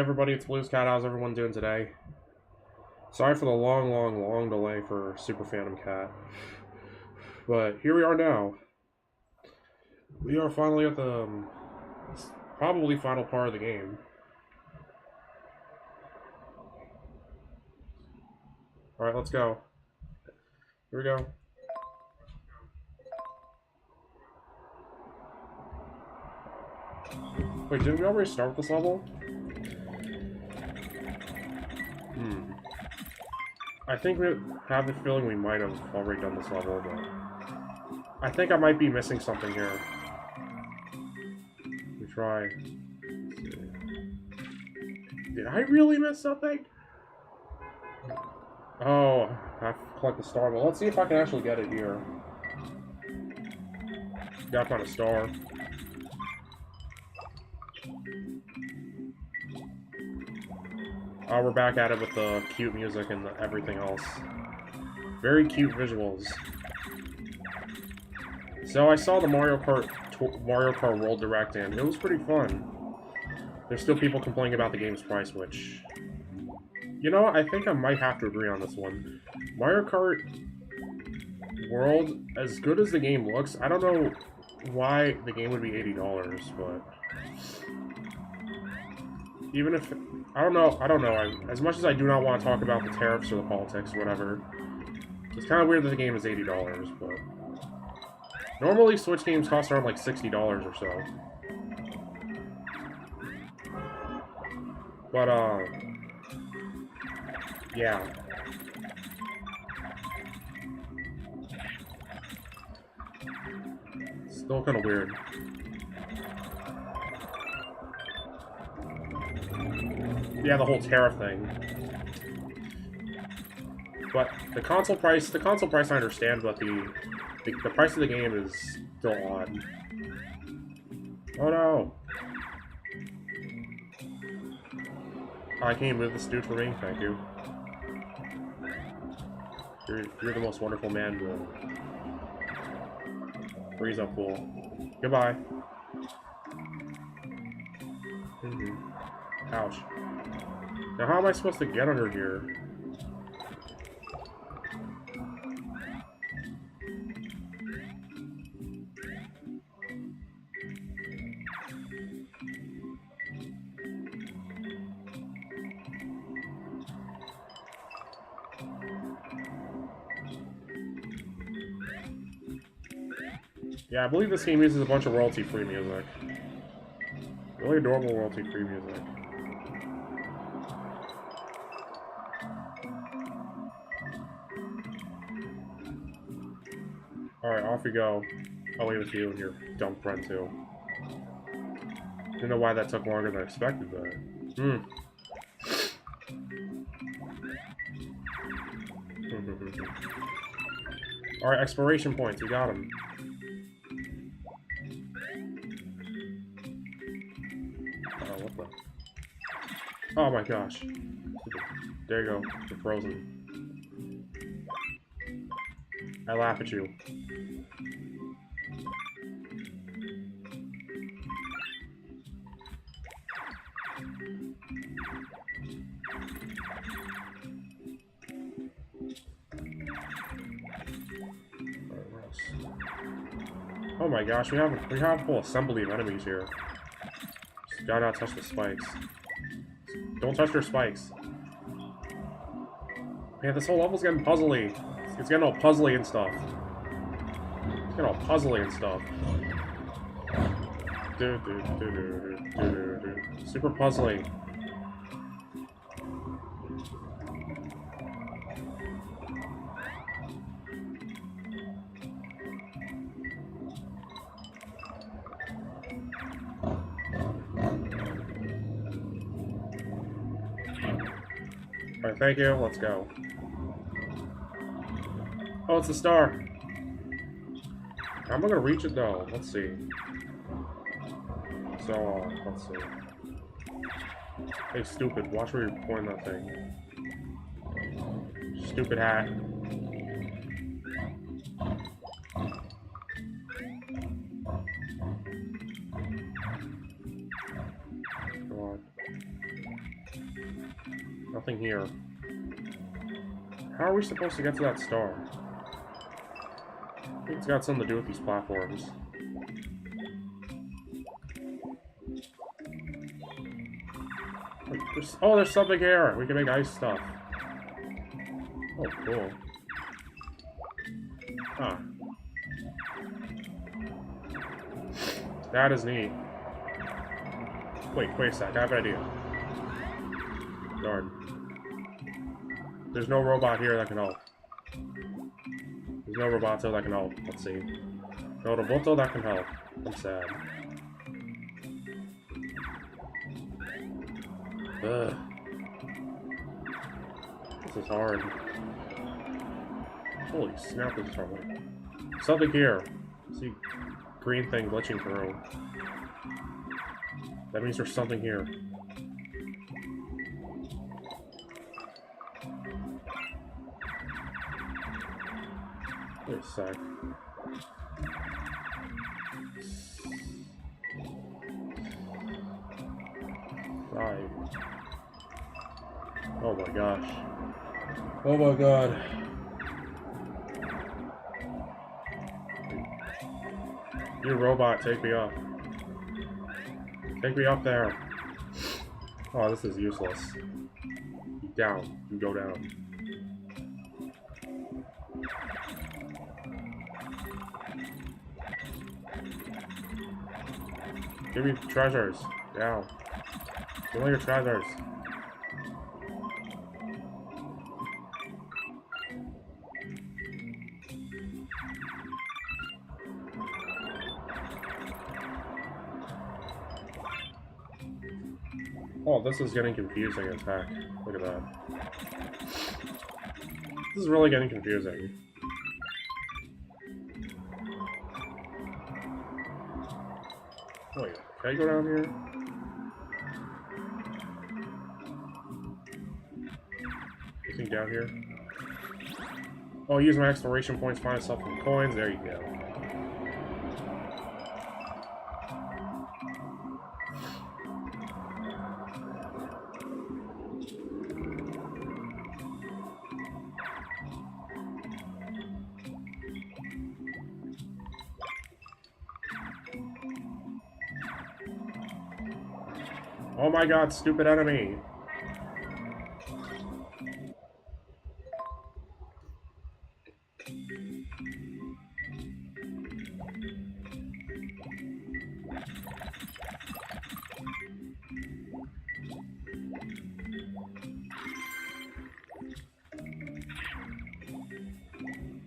everybody, it's BluesCat. How's everyone doing today? Sorry for the long delay for Super Phantom Cat. But here we are now. We are finally at the probably final part of the game. Alright, let's go. Here we go. Wait, didn't we already start with this level? I think we have the feeling we might have already done this level, but I think I might be missing something here. Let me try. Did I really miss something? Oh, I have to collect the star, but let's see if I can actually get it here. Gotta find a star. Oh, we're back at it with the cute music and everything else. Very cute visuals. So I saw the Mario Kart World Direct, and it was pretty fun. There's still people complaining about the game's price, which... You know, I think I might have to agree on this one. Mario Kart World, as good as the game looks, I don't know why the game would be $80, but... Even if... I don't know. As much as I do not want to talk about the tariffs or the politics or whatever, it's kind of weird that the game is $80, but... Normally, Switch games cost around like $60 or so. But, yeah. Still kind of weird. Yeah, the whole tariff thing. But the console price I understand, but the price of the game is still odd. Oh no! Oh, can you move this dude for me? Thank you. You're the most wonderful man to freeze up fool. Goodbye. Ouch. Now how am I supposed to get under here? Yeah, I believe this game uses a bunch of royalty-free music. Really adorable royalty-free music. Alright, off we go. I'll leave it to you and your dumb friend, too. Didn't know why that took longer than expected, but... Alright, exploration points. We got them. What the... Oh my gosh. There you go. You're frozen. I laugh at you. Oh my gosh, we have a whole assembly of enemies here. Just gotta not touch the spikes. Don't touch their spikes. Man, this whole level's getting puzzly. It's getting all puzzly and stuff. It's getting all puzzly and stuff. Super puzzly. Alright, thank you. Let's go. Oh, it's a star. How am I gonna reach it though? Let's see. So, let's see. Hey, stupid. Watch where you're pointing that thing. Stupid hat. Come on. Nothing here. How are we supposed to get to that star? I think it's got something to do with these platforms. There's something here! We can make ice stuff. Oh, cool. Huh. That is neat. Wait a sec, I have an idea. Darn. There's no robot here that can help. There's no roboto that can help. Let's see. No roboto that can help. I'm sad. Ugh. This is hard. Holy snap, this is hard. Something here. See, green thing glitching through. That means there's something here. Wait a sec. Five. Oh my gosh. Oh my god. You robot, take me up. Take me up there. Oh, this is useless. Down. You go down. Give me treasures. Down. Give me your treasures. Oh, this is getting confusing as heck. Look at that. This is really getting confusing. Wait, can I go down here? Anything down here? Oh, use my exploration points, find myself some coins. There you go. Oh my god, stupid enemy!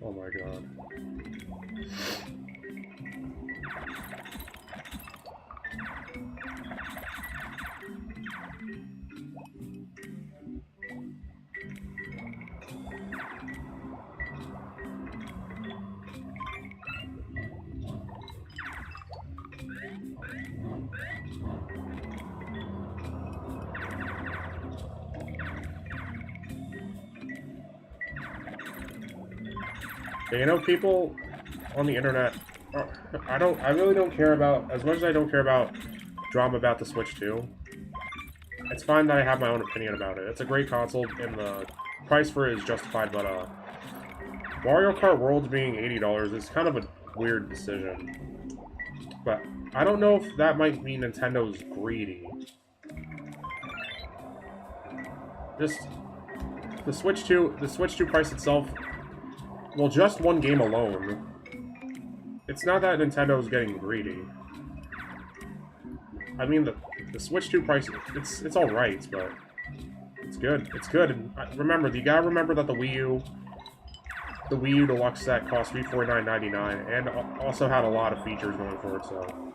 Oh my god. You know, people on the internet, I really don't care about, as much as I don't care about drama about the Switch 2, it's fine that I have my own opinion about it. It's a great console, and the price for it is justified, but, Mario Kart World being $80 is kind of a weird decision. But I don't know if that might mean Nintendo's greedy. Just, the Switch 2 price itself, well, just one game alone. It's not that Nintendo's getting greedy. I mean, the Switch 2 price, it's alright, but it's good. It's good. And remember, you gotta remember that the Wii U Deluxe set cost $349.99 and also had a lot of features going for it, so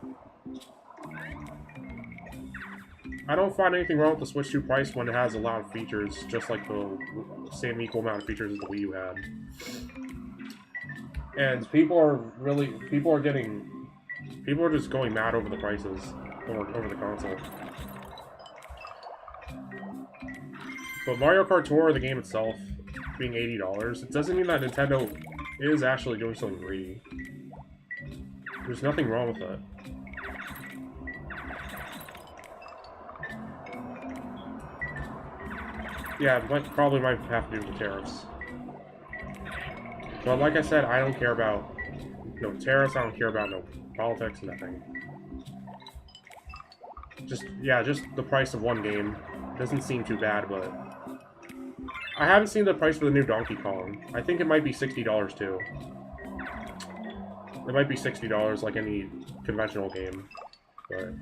I don't find anything wrong with the Switch 2 price when it has a lot of features, just like the same equal amount of features as the Wii U had. And people are just going mad over the prices, over the console. But Mario Kart Tour, the game itself, being $80, it doesn't mean that Nintendo is actually doing something greedy. There's nothing wrong with that. Yeah, probably might have to do with the tariffs. But like I said, I don't care about no tariffs. I don't care about no politics, nothing. Just the price of one game doesn't seem too bad, but I haven't seen the price for the new Donkey Kong. I think it might be $60 too. It might be $60 like any conventional game, but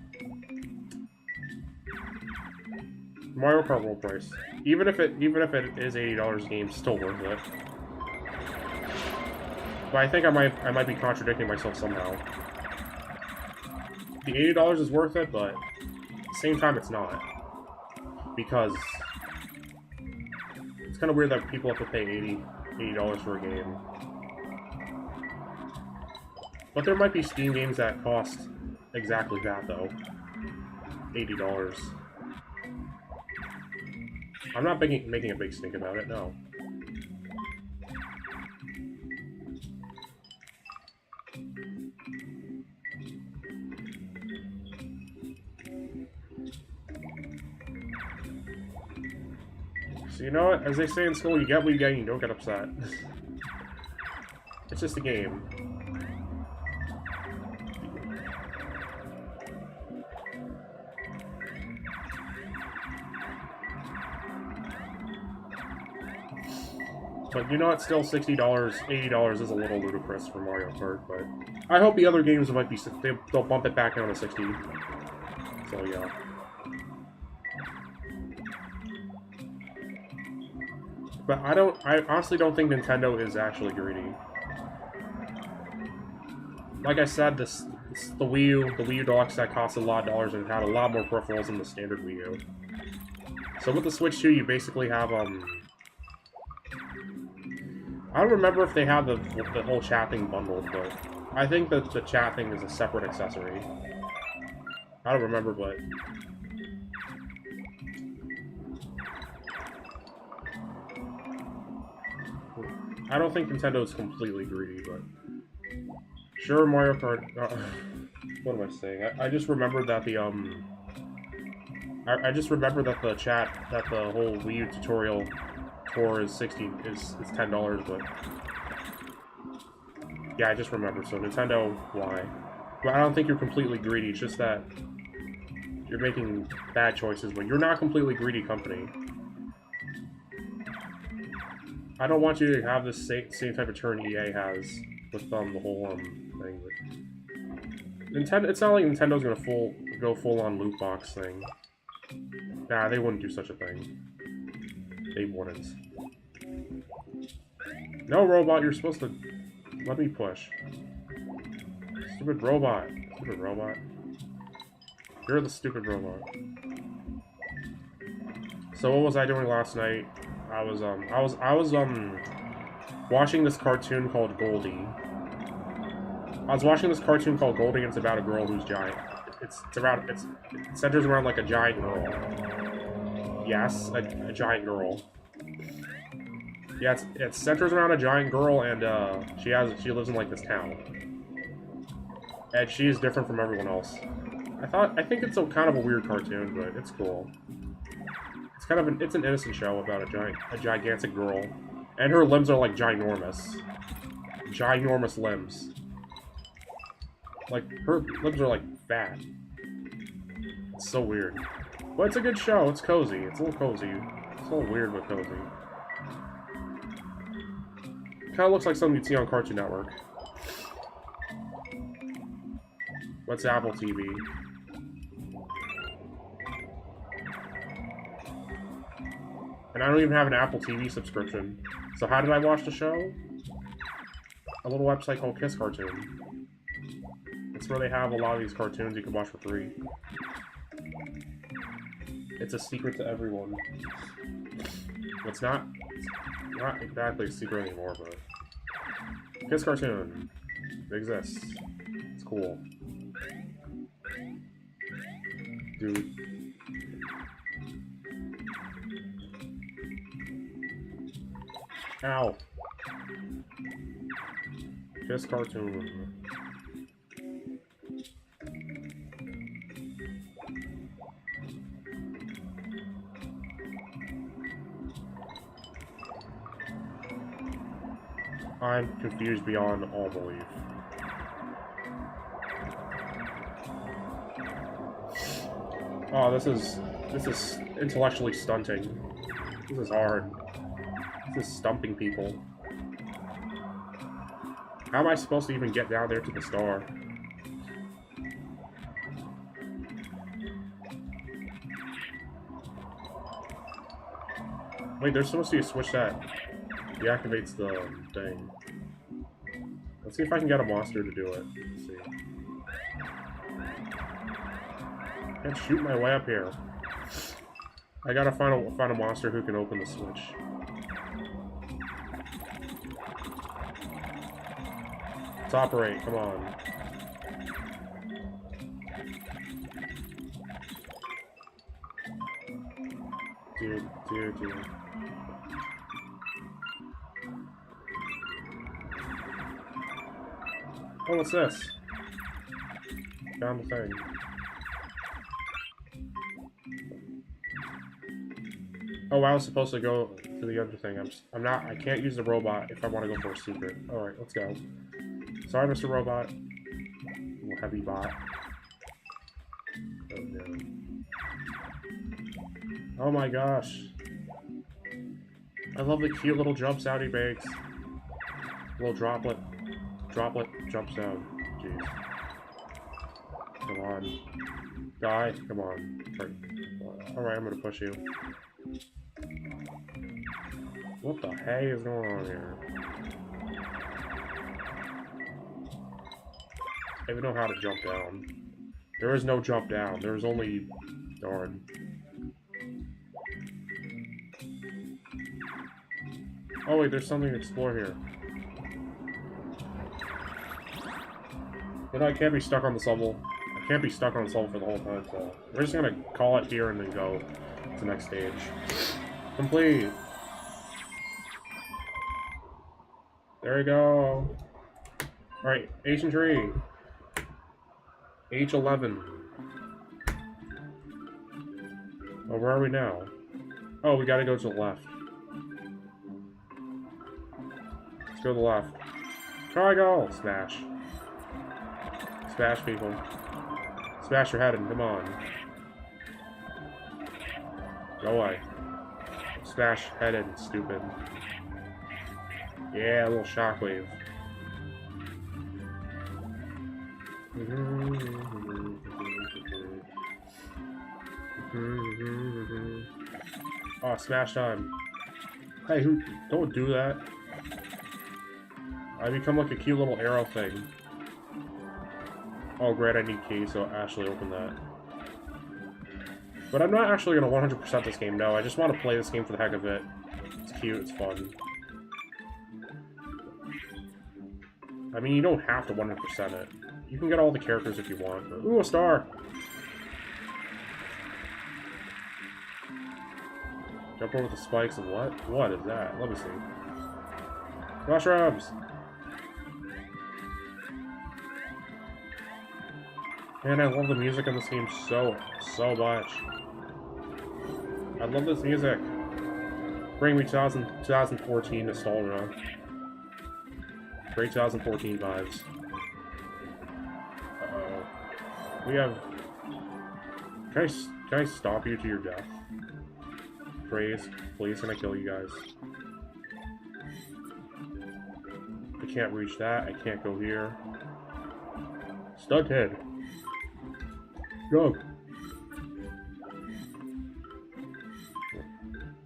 Mario Kart World price. Even if it is $80 a game, still worth it. But I think I might be contradicting myself somehow. The $80 is worth it, but at the same time it's not. Because it's kind of weird that people have to pay $80 for a game. But there might be Steam games that cost exactly that, though. $80. I'm not making a big stink about it, no. So you know what? As they say in school, you get what you get and you don't get upset. It's just a game. But you know, it's still $60, $80 is a little ludicrous for Mario Kart, but I hope the other games might be, they'll bump it back down to 60. So yeah. But I honestly don't think Nintendo is actually greedy. Like I said, the Wii U Deluxe set cost a lot of dollars and had a lot more peripherals than the standard Wii U. So with the Switch 2, you basically have, I don't remember if they have the whole chat thing bundled, but I think that the chat thing is a separate accessory. I don't remember, but I don't think Nintendo's completely greedy, but sure, Mario Kart. What am I saying? I just remembered that the I just remembered that the whole Wii U tutorial tour is $10, but yeah, I just remembered. So Nintendo, why? But I don't think you're completely greedy. It's just that you're making bad choices, but you're not a completely greedy company. I don't want you to have the same type of turn EA has with the whole thing. But Nintendo, it's not like Nintendo's gonna go full on loot box thing. Nah, they wouldn't do such a thing. They wouldn't. No, robot, you're supposed to let me push. Stupid robot. Stupid robot. You're the stupid robot. So what was I doing last night? I was watching this cartoon called Goldie. I was watching this cartoon called Goldie, and it's about a girl who's giant. It centers around like a giant girl. Yes, a giant girl. Yeah, it centers around a giant girl, and she lives in like this town, and she is different from everyone else. I think it's kind of a weird cartoon, but it's cool. It's an innocent show about a gigantic girl, and her limbs are like ginormous limbs. Like her limbs are like fat. It's so weird, but it's a good show. It's cozy. It's a little cozy. It's a little weird but cozy. Kind of looks like something you'd see on Cartoon Network. What's Apple TV? And I don't even have an Apple TV subscription. So how did I watch the show? A little website called Kiss Cartoon. It's where they have a lot of these cartoons you can watch for free. It's a secret to everyone. It's not exactly a secret anymore, but Kiss Cartoon. It exists. It's cool. Dude. Ow. Kiss Cartoon. I'm confused beyond all belief. Oh, this is intellectually stunting. This is hard. This is stumping people. How am I supposed to even get down there to the star? Wait, there's supposed to be a switch that deactivates the thing. Let's see if I can get a monster to do it. Let's see. I can't shoot my way up here. I gotta find a monster who can open the switch. Let's operate, come on. Dude. Oh, what's this? Found the thing. Oh, I was supposed to go to the other thing. I can't use the robot if I want to go for a secret. Alright, let's go. Sorry, Mr. Robot. Little heavy bot. Oh, no. Oh my gosh. I love the cute little jumps out he makes. Little droplet jumps out. Jeez. Come on. Die. Come on. Alright, I'm gonna push you. What the heck is going on here? I don't even know how to jump down. There is no jump down. There is only... Darn. Oh wait, there's something to explore here. But I can't be stuck on this level. I can't be stuck on this level for the whole time, so... We're just gonna call it here and then go to the next stage. Complete! There we go. Alright, ancient tree. H11. Oh, where are we now? Oh, we gotta go to the left. Let's go to the left. Triangle! Smash. Smash, people. Smash your head in, come on. Go away. Smash head in, stupid. Yeah, a little shockwave. Oh, smash time. Hey, don't do that. I become like a cute little arrow thing. Oh great, I need keys, so Ashley open that. But I'm not actually gonna 100% this game, no. I just want to play this game for the heck of it. It's cute, it's fun. I mean, you don't have to 100% it. You can get all the characters if you want. But, ooh, a star! Jump over the spikes and what? What is that? Let me see. Mushrooms! Man, I love the music in this game so much. I love this music. Bring me 2014 nostalgia. Great 2014 vibes. Uh-oh. We have... Can I stomp you to your death? Please, can I kill you guys? I can't reach that. I can't go here. Stunthead. Go!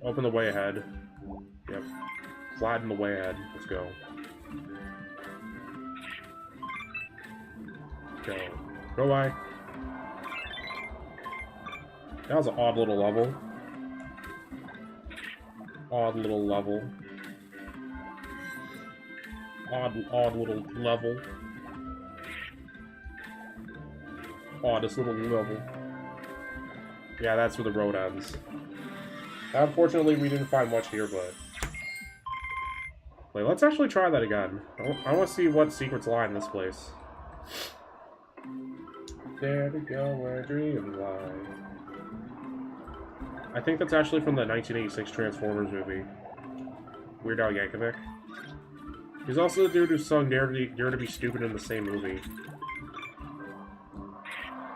Open the way ahead. Yep. Flatten the way ahead. Let's go. Go. Go away. That was an odd little level. Odd little level. Odd little level. Oddest little level. Yeah, that's where the road ends. Unfortunately, we didn't find much here, but... Wait, let's actually try that again. I want to see what secrets lie in this place. There to go where dreams lie. I think that's actually from the 1986 Transformers movie. Weird Al Yankovic. He's also the dude who sung Dare to Be Stupid in the same movie.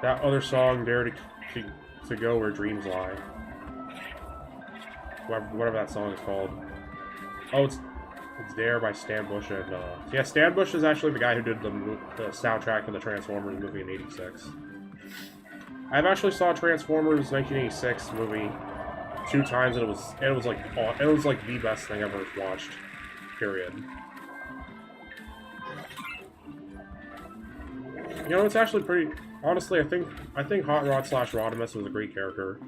That other song, Dare to Go Where Dreams Lie. Whatever that song is called. Oh, it's Dare by Stan Bush, and yeah, Stan Bush is actually the guy who did the soundtrack for the Transformers movie in '86. I've actually saw Transformers 1986 movie 2 times, and it was like the best thing I've ever watched. Period. You know, it's actually pretty. Honestly, I think Hot Rod / Rodimus was a great character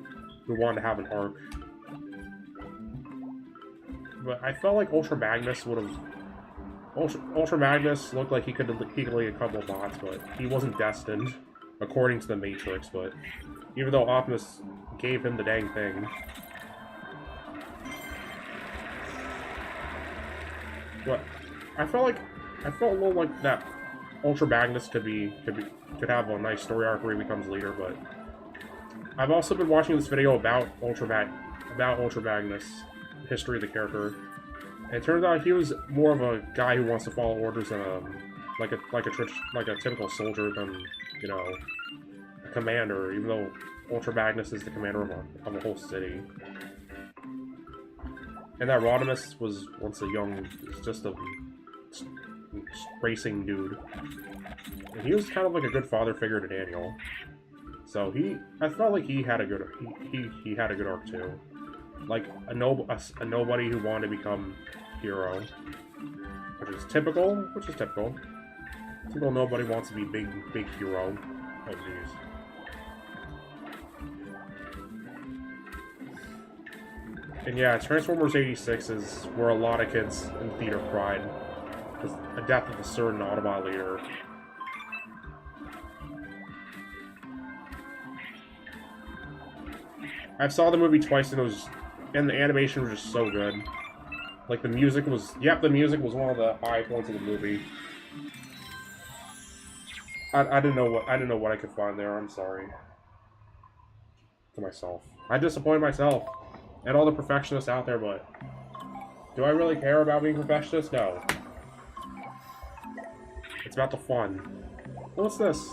who wanted to have an arc. But I felt like Ultra Magnus would have. Ultra Magnus looked like he could lead a couple of bots, but he wasn't destined, according to the Matrix. But even though Optimus gave him the dang thing, but I felt a little like that. Ultra Magnus could have a nice story arc where he becomes leader. But I've also been watching this video about Ultra Magnus. History of the character. And it turns out he was more of a guy who wants to follow orders than like a typical soldier than, you know, a commander. Even though Ultra Magnus is the commander of a whole city, and that Rodimus was once just a racing dude, and he was kind of like a good father figure to Daniel. So I felt like he had a good arc too. Like a nobody who wanted to become hero, which is typical. Typical nobody wants to be big hero. Oh jeez. And yeah, Transformers '86 is where a lot of kids in theater cried. The death of a certain Autobot leader. I've saw the movie twice, and the animation was just so good. Like the music was one of the high points of the movie. I didn't know what I could find there. I'm sorry to myself. I disappointed myself and all the perfectionists out there. But do I really care about being perfectionist? No. It's about the fun. What's this?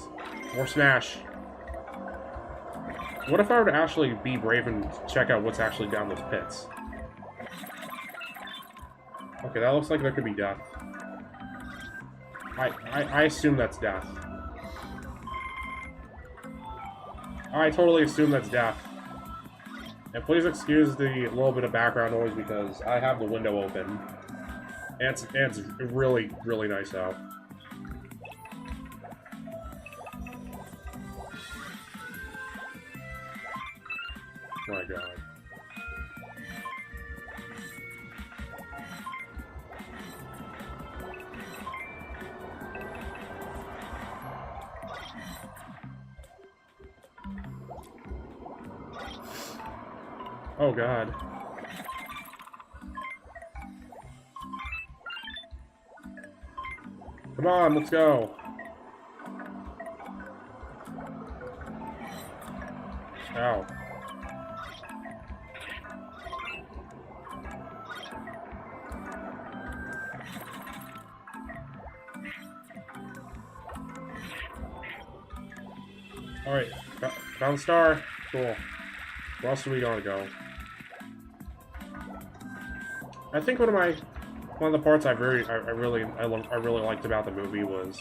More Smash. What if I were to actually be brave and check out what's actually down those pits? Okay, that looks like there could be death. I assume that's death. I totally assume that's death. And please excuse the little bit of background noise because I have the window open. And it's really, really nice out. My god. Oh god. Come on, let's go. Ow. Alright, found the star. Cool. Where else do we gotta go? I think one of the parts I really liked about the movie was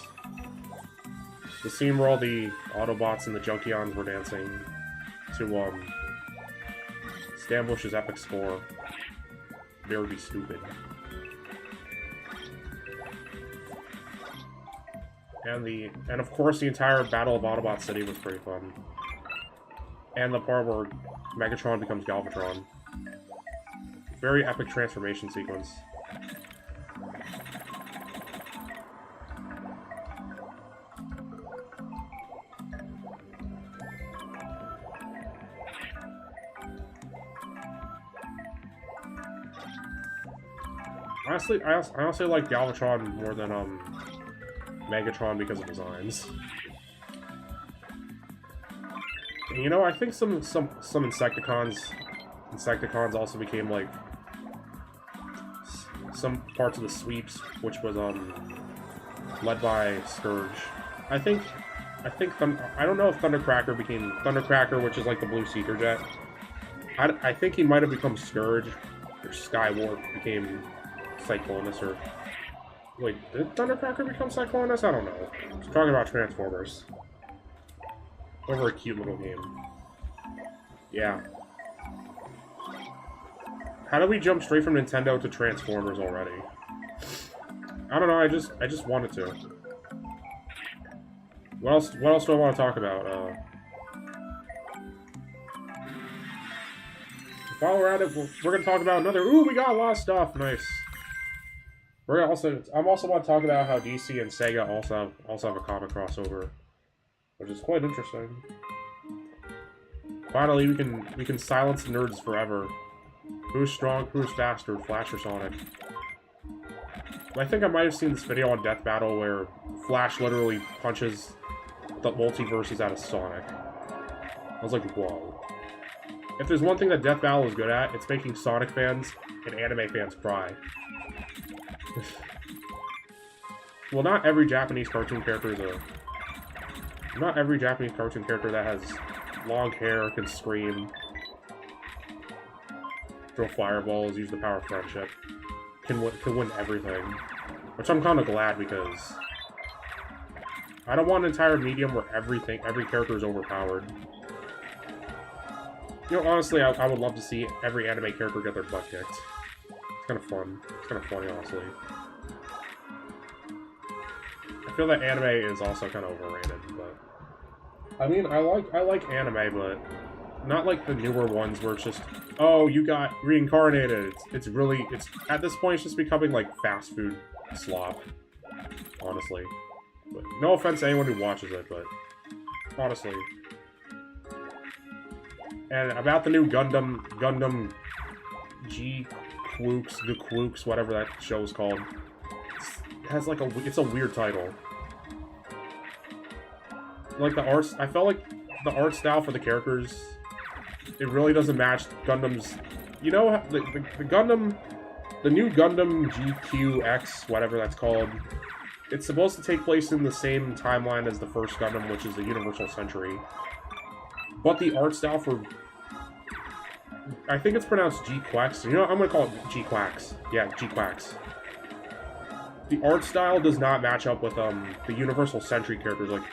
the scene where all the Autobots and the Junkions were dancing to Stan Bush's epic score. Dare to Be Stupid. And of course the entire Battle of Autobot City was pretty fun. And the part where Megatron becomes Galvatron. Very epic transformation sequence. Honestly, I honestly like Galvatron more than Megatron because of designs. And, you know, I think some Insecticons also became like some parts of the sweeps, which was led by Scourge. I think I don't know if Thundercracker became Thundercracker, which is like the Blue Seeker Jet. I think he might have become Scourge, or Skywarp became Cyclonus, or wait, did Thundercracker become Cyclonus? I don't know. I was talking about Transformers. Over a cute little game. Yeah. How do we jump straight from Nintendo to Transformers already? I don't know, I just wanted to. What else do I want to talk about? While we're at it, we're gonna talk about another. Ooh, we got a lot of stuff. Nice. I'm also want to talk about how DC and Sega also have a comic crossover, which is quite interesting. Finally, we can silence nerds forever. Who's strong? Who's faster? Flash or Sonic? I think I might have seen this video on Death Battle where Flash literally punches the multiverses out of Sonic. I was like, whoa. If there's one thing that Death Battle is good at, it's making Sonic fans and anime fans cry. Well, not every Japanese cartoon character is a... Not every Japanese cartoon character that has long hair can scream, throw fireballs, use the power of friendship, can win everything. Which I'm kind of glad, because I don't want an entire medium where every character is overpowered. You know, honestly, I would love to see every anime character get their butt kicked. It's kind of fun. It's kind of funny, honestly. I feel that anime is also kind of overrated, but... I mean, I like anime, but not like the newer ones where it's just, oh, you got reincarnated. It's really, at this point, it's just becoming like fast food slop, honestly. But no offense to anyone who watches it, but honestly. And about the new Gundam G Quooks, the Quooks, whatever that show is called. It has like it's a weird title. Like the arts, I felt like the art style for the characters, it really doesn't match Gundam's. You know, the Gundam, the new Gundam GQX, whatever that's called. It's supposed to take place in the same timeline as the first Gundam, which is the Universal Century. But the art style for, I think it's pronounced G-Quax. You know, I'm gonna call it G-Quax. Yeah, G-Quax. The art style does not match up with the Universal Century characters. Like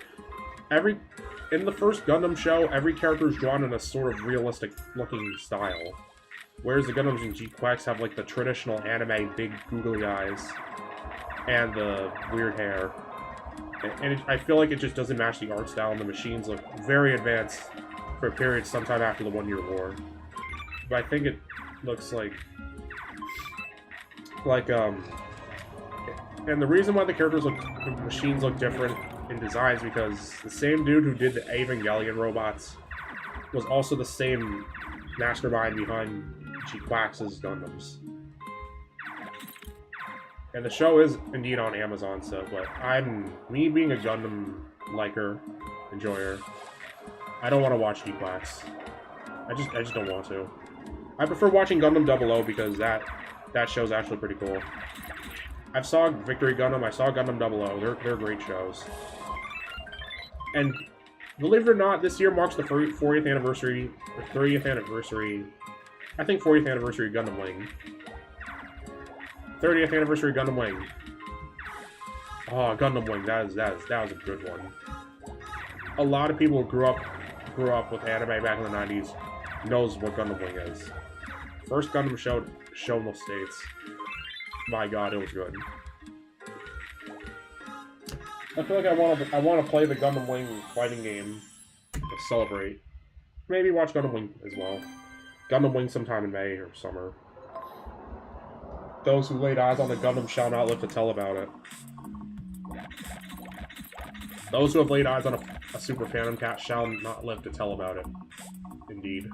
in the first Gundam show, every character is drawn in a sort of realistic-looking style, whereas the Gundams in G-Quax have like the traditional anime big googly eyes and the weird hair. And I feel like it just doesn't match the art style, and the machines look very advanced for a period sometime after the One-Year War. But I think it looks like and the reason why the machines look different in design is because the same dude who did the Evangelion robots was also the same mastermind behind G-Quax's Gundams. And the show is indeed on Amazon, so, but me being a Gundam liker, enjoyer, I don't want to watch G-Quax. I just don't want to. I prefer watching Gundam 00 because that show's actually pretty cool. I saw Victory Gundam, I saw Gundam 00, they're great shows. And believe it or not, this year marks the 40th anniversary, or 30th anniversary, I think 40th anniversary of Gundam Wing. 30th anniversary Gundam Wing. Oh, Gundam Wing, that was a good one. A lot of people who grew up with anime back in the 90s knows what Gundam Wing is. First Gundam show in the States. My god, it was good. I feel like I want to play the Gundam Wing fighting game to celebrate. Maybe watch Gundam Wing as well. Gundam Wing sometime in May or summer. Those who laid eyes on the Gundam shall not live to tell about it. Those who have laid eyes on a Super Phantom Cat shall not live to tell about it. Indeed.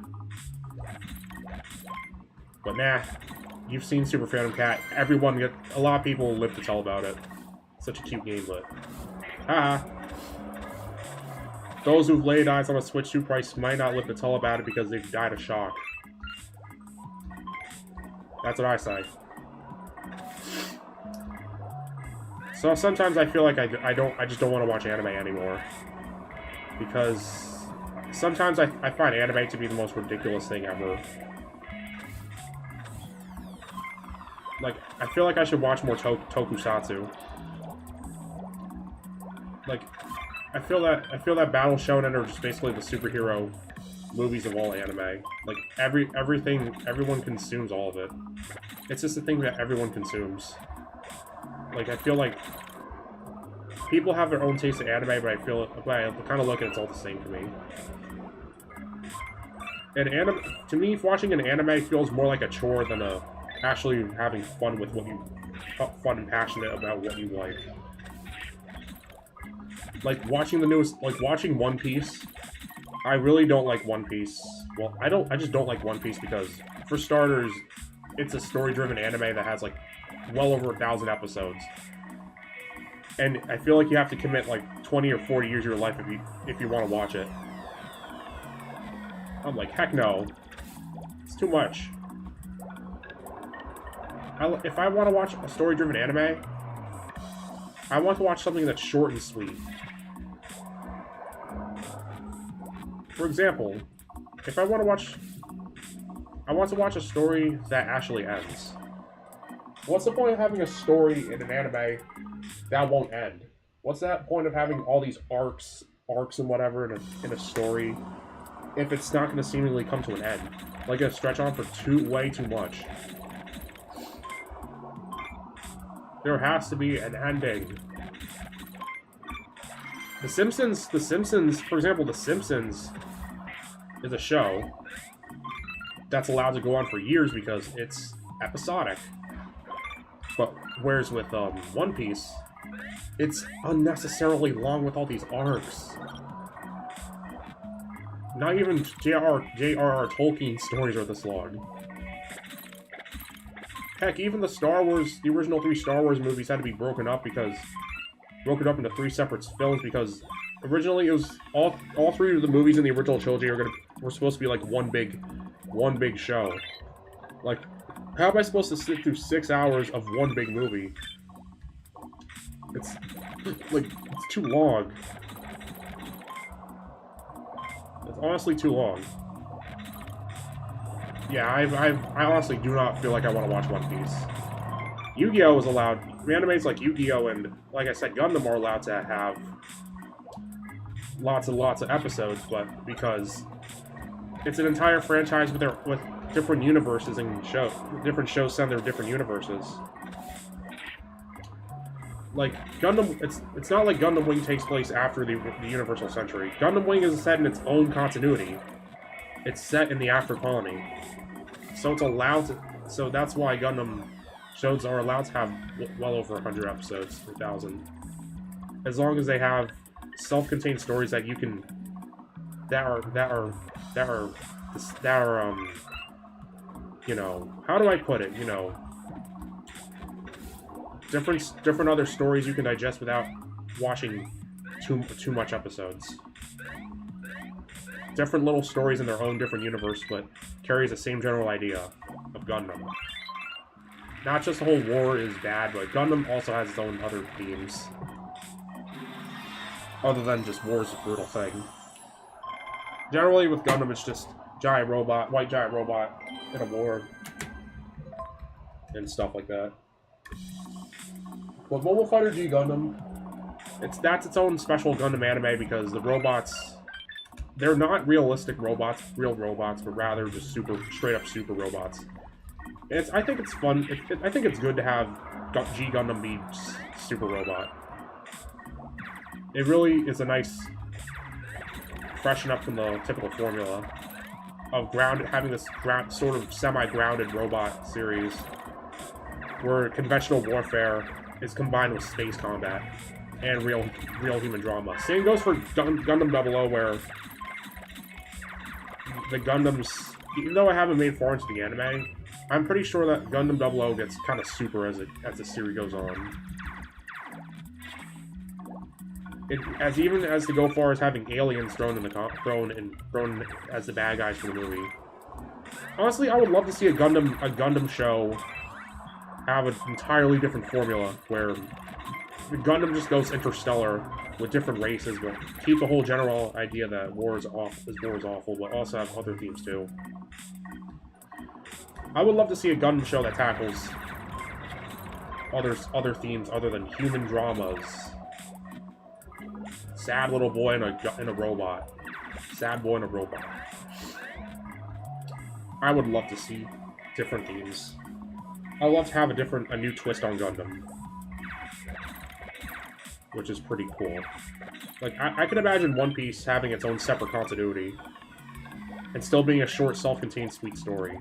But nah, you've seen Super Phantom Cat. A lot of people live to tell about it. Such a cute game, but... haha. Those who've laid eyes on a Switch 2 price might not live to tell about it because they've died of shock. That's what I say. So sometimes I feel like I just don't want to watch anime anymore. Because sometimes I find anime to be the most ridiculous thing ever. Like, I feel like I should watch more tokusatsu. Like, I feel that Battle Shonen are just basically the superhero movies of all anime. Like, everyone consumes all of it. It's just a thing that everyone consumes. Like, I feel like people have their own taste in anime, but I kind of look at it's all the same to me. And to me, watching an anime feels more like a chore than actually having fun with fun and passionate about what you like. Like watching watching One Piece. I really don't like One Piece. Well, I just don't like One Piece because, for starters, it's a story-driven anime that has like well over 1,000 episodes. And I feel like you have to commit like 20 or 40 years of your life if you want to watch it. I'm like, heck no. It's too much. If I want to watch a story-driven anime, I want to watch something that's short and sweet. For example, if I want to watch a story that actually ends. What's the point of having a story in an anime that won't end? What's that point of having all these arcs and whatever in a story if it's not going to seemingly come to an end? Like, it'll stretch on for way too much. There has to be an ending. The Simpsons, for example, The Simpsons is a show that's allowed to go on for years because it's episodic. But whereas with One Piece, it's unnecessarily long with all these arcs. Not even J.R.R. Tolkien stories are this long. Heck, even the original 3 Star Wars movies had to be broken up into 3 separate films because originally it was all 3 of the movies in the original trilogy were supposed to be like one big show. Like, how am I supposed to sit through 6 hours of one big movie? It's too long. It's honestly too long. Yeah, I honestly do not feel like I want to watch One Piece. Yu-Gi-Oh! Is allowed. Animes like Yu-Gi-Oh! And, like I said, Gundam are allowed to have lots and lots of episodes, but because it's an entire franchise with different universes and different shows set in their different universes. Like, Gundam, it's not like Gundam Wing takes place after the Universal Century. Gundam Wing is set in its own continuity. It's set in the After Colony. So it's allowed to... So that's why Gundam shows are allowed to have well over 100 episodes, 1,000. As long as they have self-contained stories that you can... That are you know, how do I put it? You know, different other stories you can digest without watching too much episodes. Different little stories in their own different universe, but carries the same general idea of Gundam. Not just the whole war is bad, but Gundam also has its own other themes. Other than just war is a brutal thing. Generally with Gundam, it's just white giant robot in a war, and stuff like that. But Mobile Fighter G Gundam, that's its own special Gundam anime because the robots, they're not real robots, but rather just straight up super robots. And I think it's fun. I think it's good to have G Gundam be super robot. It really is a nice freshen up from the typical formula of having this sort of semi-grounded robot series where conventional warfare is combined with space combat and real human drama. Same goes for Gundam 00, where the Gundams, even though I haven't made far into the anime, I'm pretty sure that Gundam 00 gets kind of super as the series goes on. Even as to go far as having aliens thrown as the bad guys for the movie. Honestly, I would love to see a Gundam show have an entirely different formula where Gundam just goes interstellar with different races, but keep the whole general idea that war is awful, but also have other themes too. I would love to see a Gundam show that tackles other themes other than human dramas. Sad little boy and a robot. Sad boy and a robot. I would love to see different themes. I'd love to have a new twist on Gundam, which is pretty cool. Like, I can imagine One Piece having its own separate continuity and still being a short, self-contained, sweet story.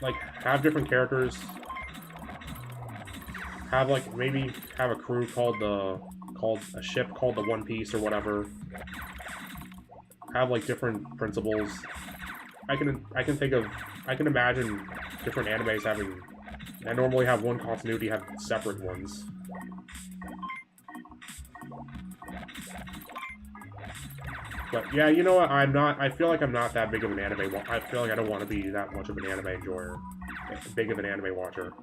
Like, have different characters. Have, like, maybe have a crew called a ship called the One Piece or whatever. Have, like, different principles. I can imagine different animes having... I normally have one continuity, have separate ones. But yeah, you know what? I feel like I'm not that big of an anime. I feel like I don't want to be that much of an anime enjoyer, big of an anime watcher.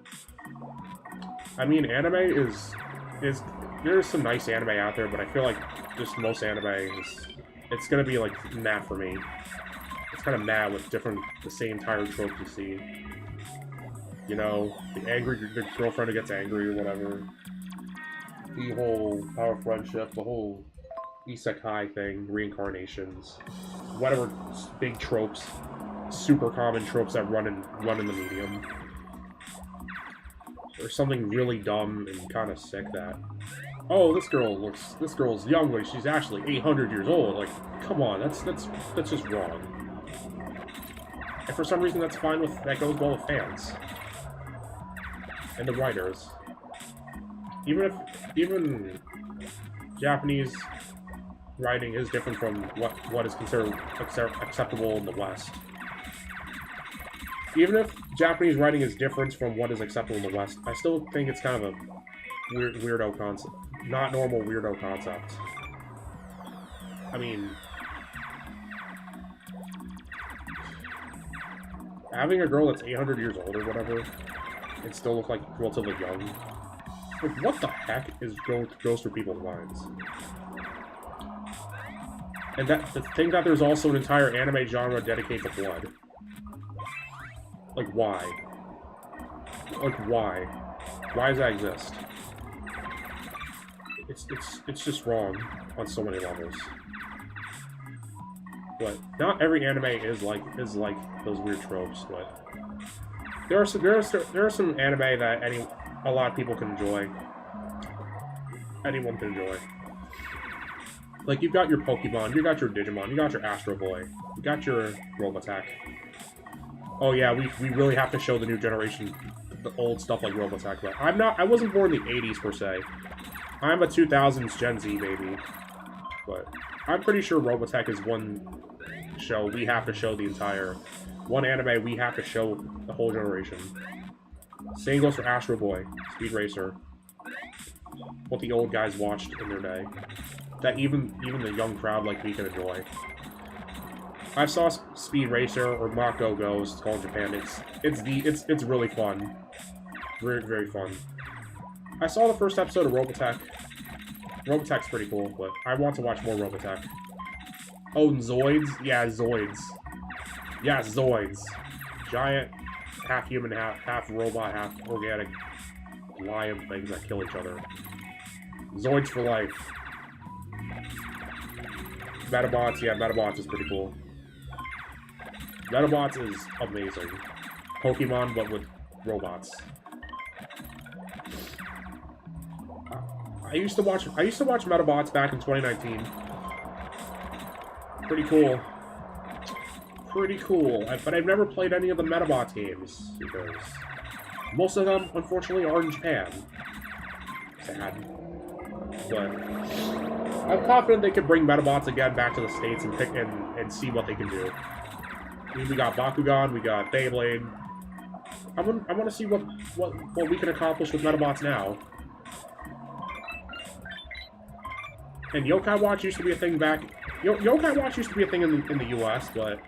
I mean, anime is there's some nice anime out there, but I feel like just most anime it's gonna be like meh for me. It's kind of meh with the same tired tropes you see. You know, the girlfriend who gets angry or whatever. The whole power friendship, the whole isekai thing, reincarnations, whatever big tropes, super common tropes that run in the medium. Or something really dumb and kind of sick that, oh, this girl's young, but she's actually 800 years old. Like, come on, that's just wrong. And for some reason, that goes well with fans and the writers. Even Japanese writing is different from what is considered acceptable in the West. Even if Japanese writing is different from what is acceptable in the West, I still think it's kind of a weirdo concept. Not normal weirdo concept. I mean, having a girl that's 800 years old or whatever and still look like relatively young, like, what the heck goes through people's minds? And the thing that there's also an entire anime genre dedicated to blood. Like, why? Like, why? Why does that exist? It's just wrong on so many levels. But not every anime is like those weird tropes. But there are some anime that a lot of people can enjoy. Anyone can enjoy. Like, you've got your Pokemon, you got your Digimon, you got your Astro Boy, you got your Robotech. Oh yeah, we really have to show the new generation the old stuff like Robotech, but I wasn't born in the 80s per se. I'm a 2000s Gen Z baby. But I'm pretty sure Robotech is one show we have to show one anime we have to show the whole generation. Same goes for Astro Boy, Speed Racer. What the old guys watched in their day. That even the young crowd like me can enjoy. I saw Speed Racer or Mach Go Go, it's called in Japan. It's really fun. Very, very fun. I saw the first episode of Robotech. Robotech's pretty cool, but I want to watch more Robotech. Oh, and Zoids? Yeah, Zoids. Yeah, Zoids. Giant, half human, half robot, half organic lion things that kill each other. Zoids for life. Metabots, yeah, Metabots is pretty cool. Metabots is amazing. Pokemon, but with robots. I used to watch Metabots back in 2019. Pretty cool. Pretty cool. But I've never played any of the Metabots games because most of them, unfortunately, are in Japan. Sad. But I'm confident they could bring Metabots again back to the States and see what they can do. I mean, we got Bakugan, we got Beyblade. I want to see what we can accomplish with Metabots now. And Yokai Watch used to be a thing back. Yokai Watch used to be a thing in the U.S., but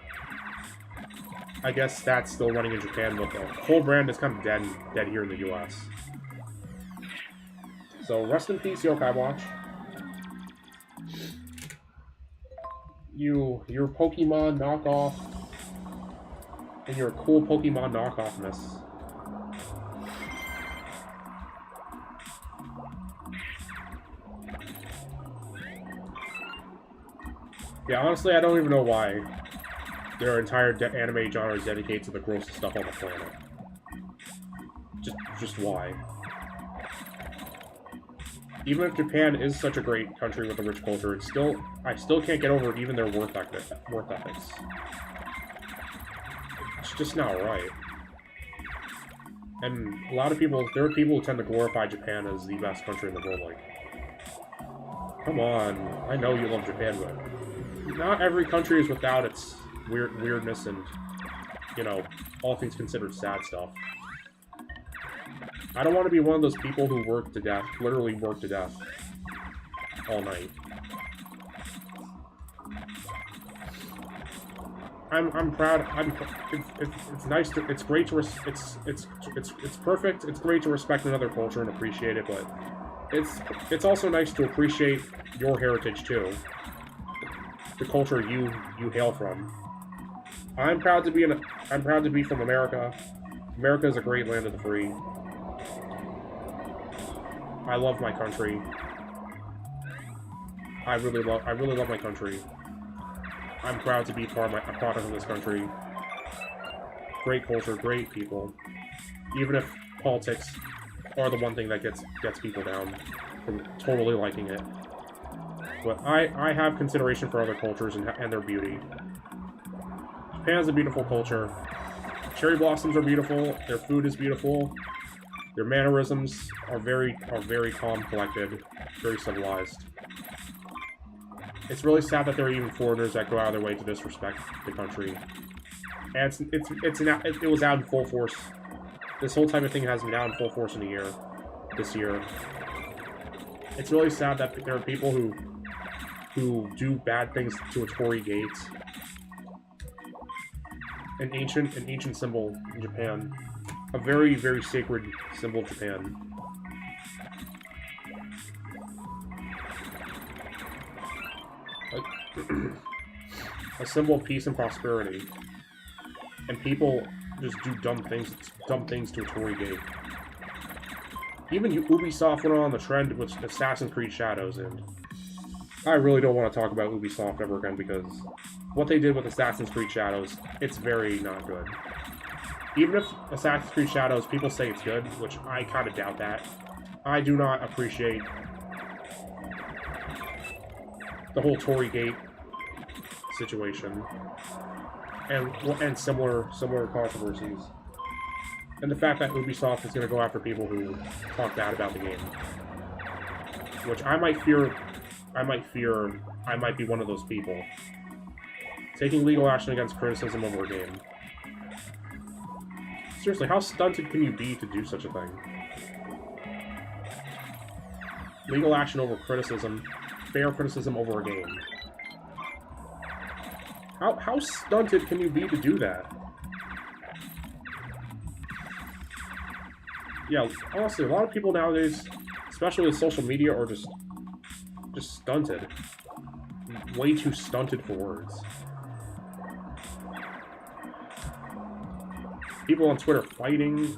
I guess that's still running in Japan. But the whole brand is kind of dead here in the U.S. So rest in peace, Yokai Watch. Your Pokemon knockoff, and your cool Pokemon knockoffness. Yeah, honestly, I don't even know why their entire anime genre is dedicated to the grossest stuff on the planet. Just why? Even if Japan is such a great country with a rich culture, I still can't get over even their work ethics. It's just not right. And a lot of people, there are people who tend to glorify Japan as the best country in the world. Like, come on, I know you love Japan, but not every country is without its weirdness and, you know, all things considered, sad stuff. I don't want to be one of those people who work to death, literally work to death, all night. I'm proud. It's nice to. It's great to. It's perfect. It's great to respect another culture and appreciate it, but it's also nice to appreciate your heritage too. The culture you hail from. I'm proud to be from America. America is a great land of the free. I love my country. I really love my country. I'm proud to be a product of this country. Great culture, great people. Even if politics are the one thing that gets people down from totally liking it. But I have consideration for other cultures and their beauty. Japan's a beautiful culture. Cherry blossoms are beautiful. Their food is beautiful. Their mannerisms are very calm, collected, very civilized. It's really sad that there are even foreigners that go out of their way to disrespect the country. And it was out in full force. This whole type of thing has been out in full force this year. It's really sad that there are people who do bad things to a Torii gate. An ancient symbol in Japan. A very, very sacred symbol of Japan. A symbol of peace and prosperity. And people just do dumb things to a Torii gate. Even Ubisoft went on the trend with Assassin's Creed Shadows, and I really don't want to talk about Ubisoft ever again because what they did with Assassin's Creed Shadows, it's very not good. Even if Assassin's Creed Shadows, people say it's good, which I kind of doubt that. I do not appreciate the whole Torii gate situation and similar controversies, and the fact that Ubisoft is going to go after people who talk bad about the game, which I might fear I might be one of those people taking legal action against criticism over a game. Seriously, how stunted can you be to do such a thing? Legal action over criticism, fair criticism over a game. How stunted can you be to do that? Yeah, honestly, a lot of people nowadays, especially with social media, are just stunted. Way too stunted for words. People on Twitter fighting,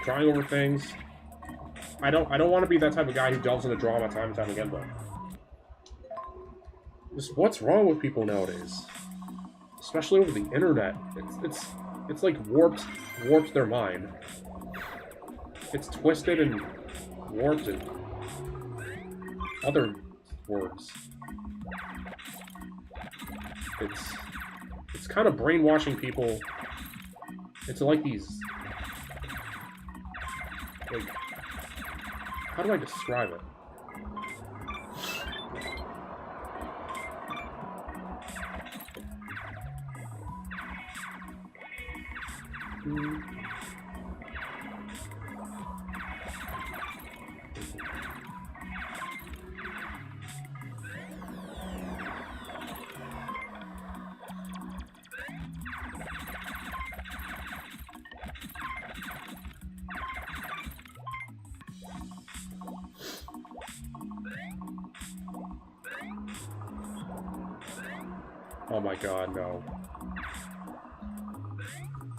crying over things. I don't want to be that type of guy who delves into drama time and time again, but just what's wrong with people nowadays? Especially over the internet. It's like warped their mind. It's twisted and warped and other words. It's kind of brainwashing people into like these, like, how do I describe it? Oh my god, no.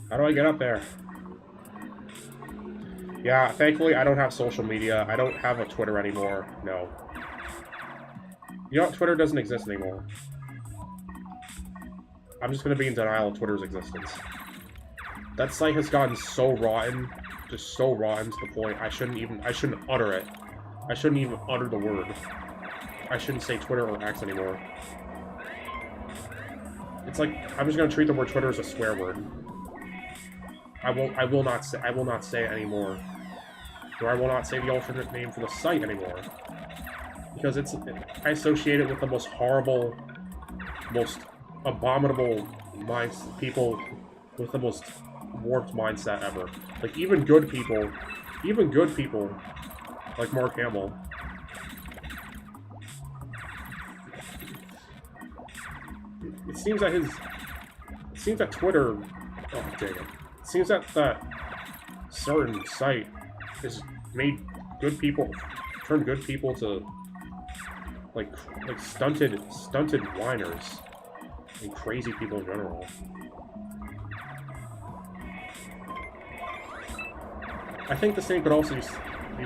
How do I get up there? Yeah, thankfully I don't have social media. I don't have a Twitter anymore. No. You know what? Twitter doesn't exist anymore. I'm just gonna be in denial of Twitter's existence. That site has gotten so rotten, just so rotten to the point I shouldn't utter it. I shouldn't even utter the word. I shouldn't say Twitter or X anymore. It's like, I'm just gonna treat the word Twitter as a swear word. I will not say it anymore. Or I will not say the alternate name for the site anymore. Because I associate it with the most horrible, most abominable people with the most warped mindset ever. Like, even good people, like Mark Hamill, it seems that Twitter, oh dang it, it seems that that certain site has made good people, turned good people to like stunted whiners and crazy people in general. I think the same could also be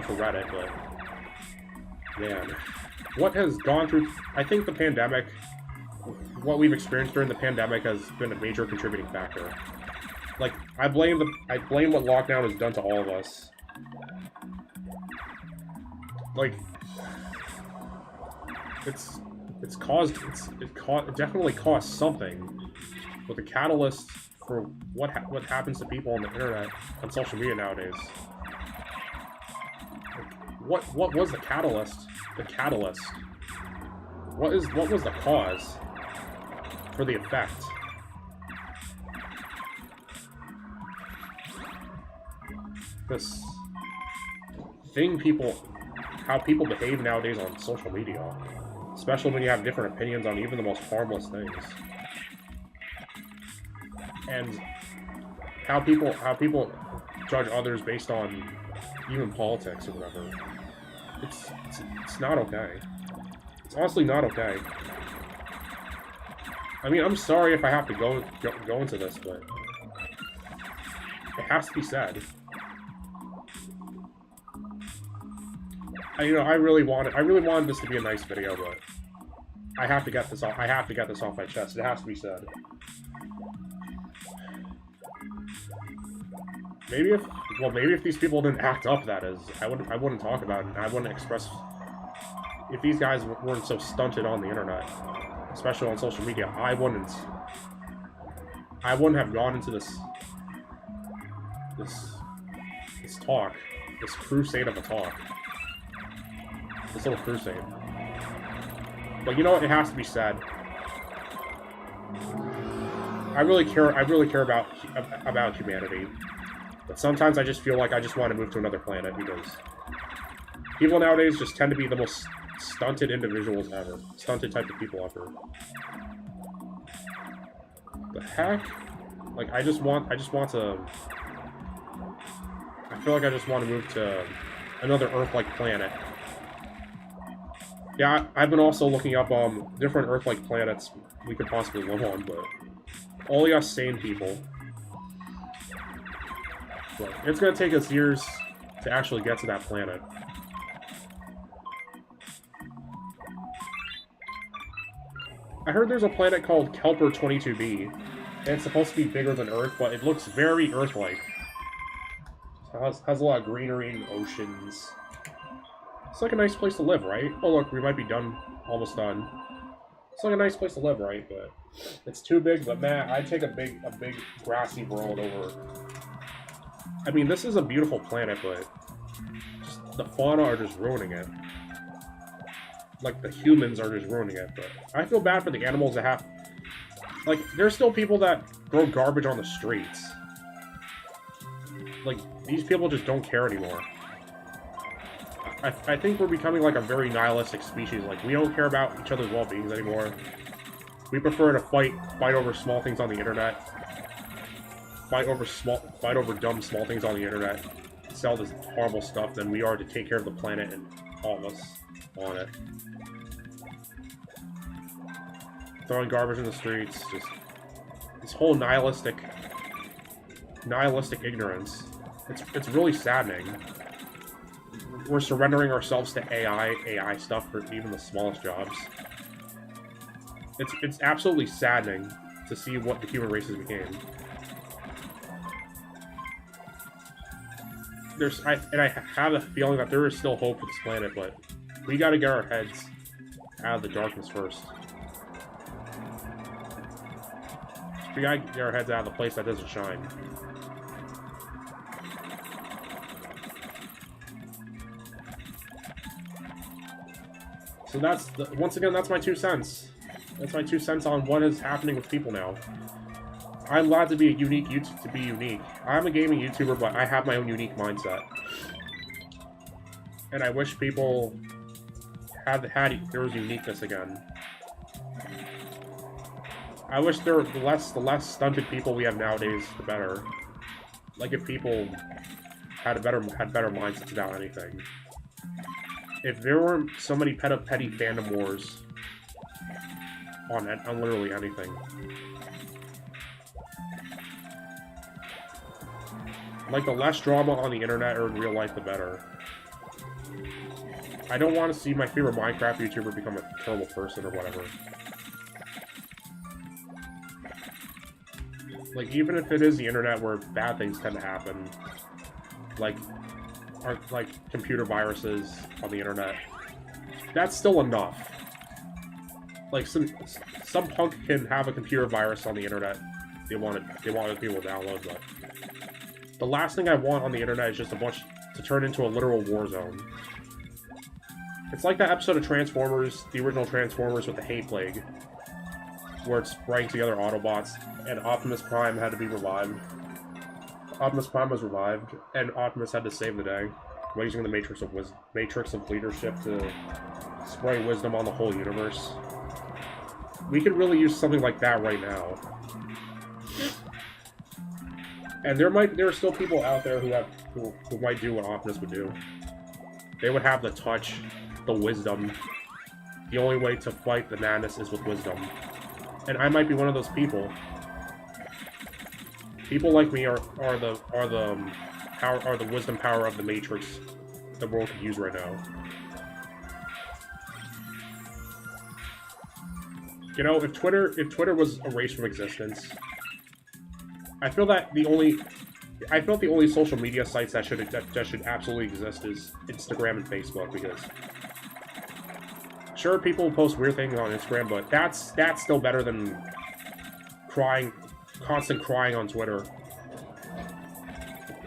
for Reddit, but man, what has gone through? I think the pandemic, what we've experienced during the pandemic, has been a major contributing factor. Like, I blame what lockdown has done to all of us. Like, it definitely caused something, but the catalyst for what happens to people on the internet, on social media nowadays. Like, what was the catalyst? The catalyst. What was the cause for the effect? This thing how people behave nowadays on social media, especially when you have different opinions on even the most harmless things, and how people judge others based on even politics or whatever. It's not okay. It's honestly not okay. I mean, I'm sorry if I have to go into this, but it has to be said. I really wanted this to be a nice video, but I have to get this off. I have to get this off my chest. It has to be said. Maybe if these people didn't act up, that is, I wouldn't talk about it. And I wouldn't express. If these guys weren't so stunted on the internet, especially on social media, I wouldn't have gone into this talk, this crusade of a talk. This little crusade. But you know what? It has to be said. I really care about humanity. But sometimes I just feel like I just want to move to another planet, because people nowadays just tend to be the most stunted individuals ever. Stunted type of people ever. The heck? Like, I feel like I just want to move to another Earth-like planet. Yeah, I've been also looking up different Earth-like planets we could possibly live on, but only us sane people. But it's gonna take us years to actually get to that planet. I heard there's a planet called Kelper 22b, and it's supposed to be bigger than Earth, but it looks very Earth-like. It has a lot of greenery and oceans. It's like a nice place to live, right? Oh look, we might be done, almost done. It's like a nice place to live, right? But it's too big. But man, I'd take a big grassy world over. I mean, this is a beautiful planet, but just the fauna are just ruining it. Like, the humans are just ruining it. But I feel bad for the animals that have. Like, there's still people that throw garbage on the streets. Like, these people just don't care anymore. I think we're becoming like a very nihilistic species. Like, we don't care about each other's well-beings anymore. We prefer to fight over small things on the internet. Fight over dumb small things on the internet. Sell this horrible stuff than we are to take care of the planet and all of us on it. throwing garbage in the streets, just this whole nihilistic ignorance. It's really saddening. We're surrendering ourselves to AI stuff for even the smallest jobs. It's absolutely saddening to see what the human race has become. I have a feeling that there is still hope for this planet, but we gotta get our heads out of the darkness first. We gotta get our heads out of the place that doesn't shine. So once again, that's my 2 cents. That's my 2 cents on what is happening with people now. I'm glad to be a unique YouTube, to be unique. I'm a gaming YouTuber, but I have my own unique mindset. And I wish people there was uniqueness again. I wish the less stunted people we have nowadays, the better. Like if people had better mindsets about anything. If there weren't so many petty fandom wars on literally anything. Like, the less drama on the internet or in real life, the better. I don't want to see my favorite Minecraft YouTuber become a terrible person or whatever. Like, even if it is the internet where bad things tend to happen, like computer viruses on the internet, that's still enough. Like, some punk can have a computer virus on the internet they want other people to download, but the last thing I want on the internet is just to turn into a literal war zone. It's like that episode of Transformers, the original Transformers with the Hate Plague, where it's spraying together Autobots, and Optimus Prime had to be revived. Optimus Prime was revived, and Optimus had to save the day by using the Matrix of Leadership to spray wisdom on the whole universe. We could really use something like that right now. And there are still people out there who might do what Optimus would do. They would have the touch, the wisdom. The only way to fight the madness is with wisdom. And I might be one of those people. People like me are the wisdom power of the Matrix the world could use right now. You know, if Twitter was erased from existence, I feel the only social media sites that should absolutely exist is Instagram and Facebook, because sure, people post weird things on Instagram, but that's still better than constant crying on Twitter,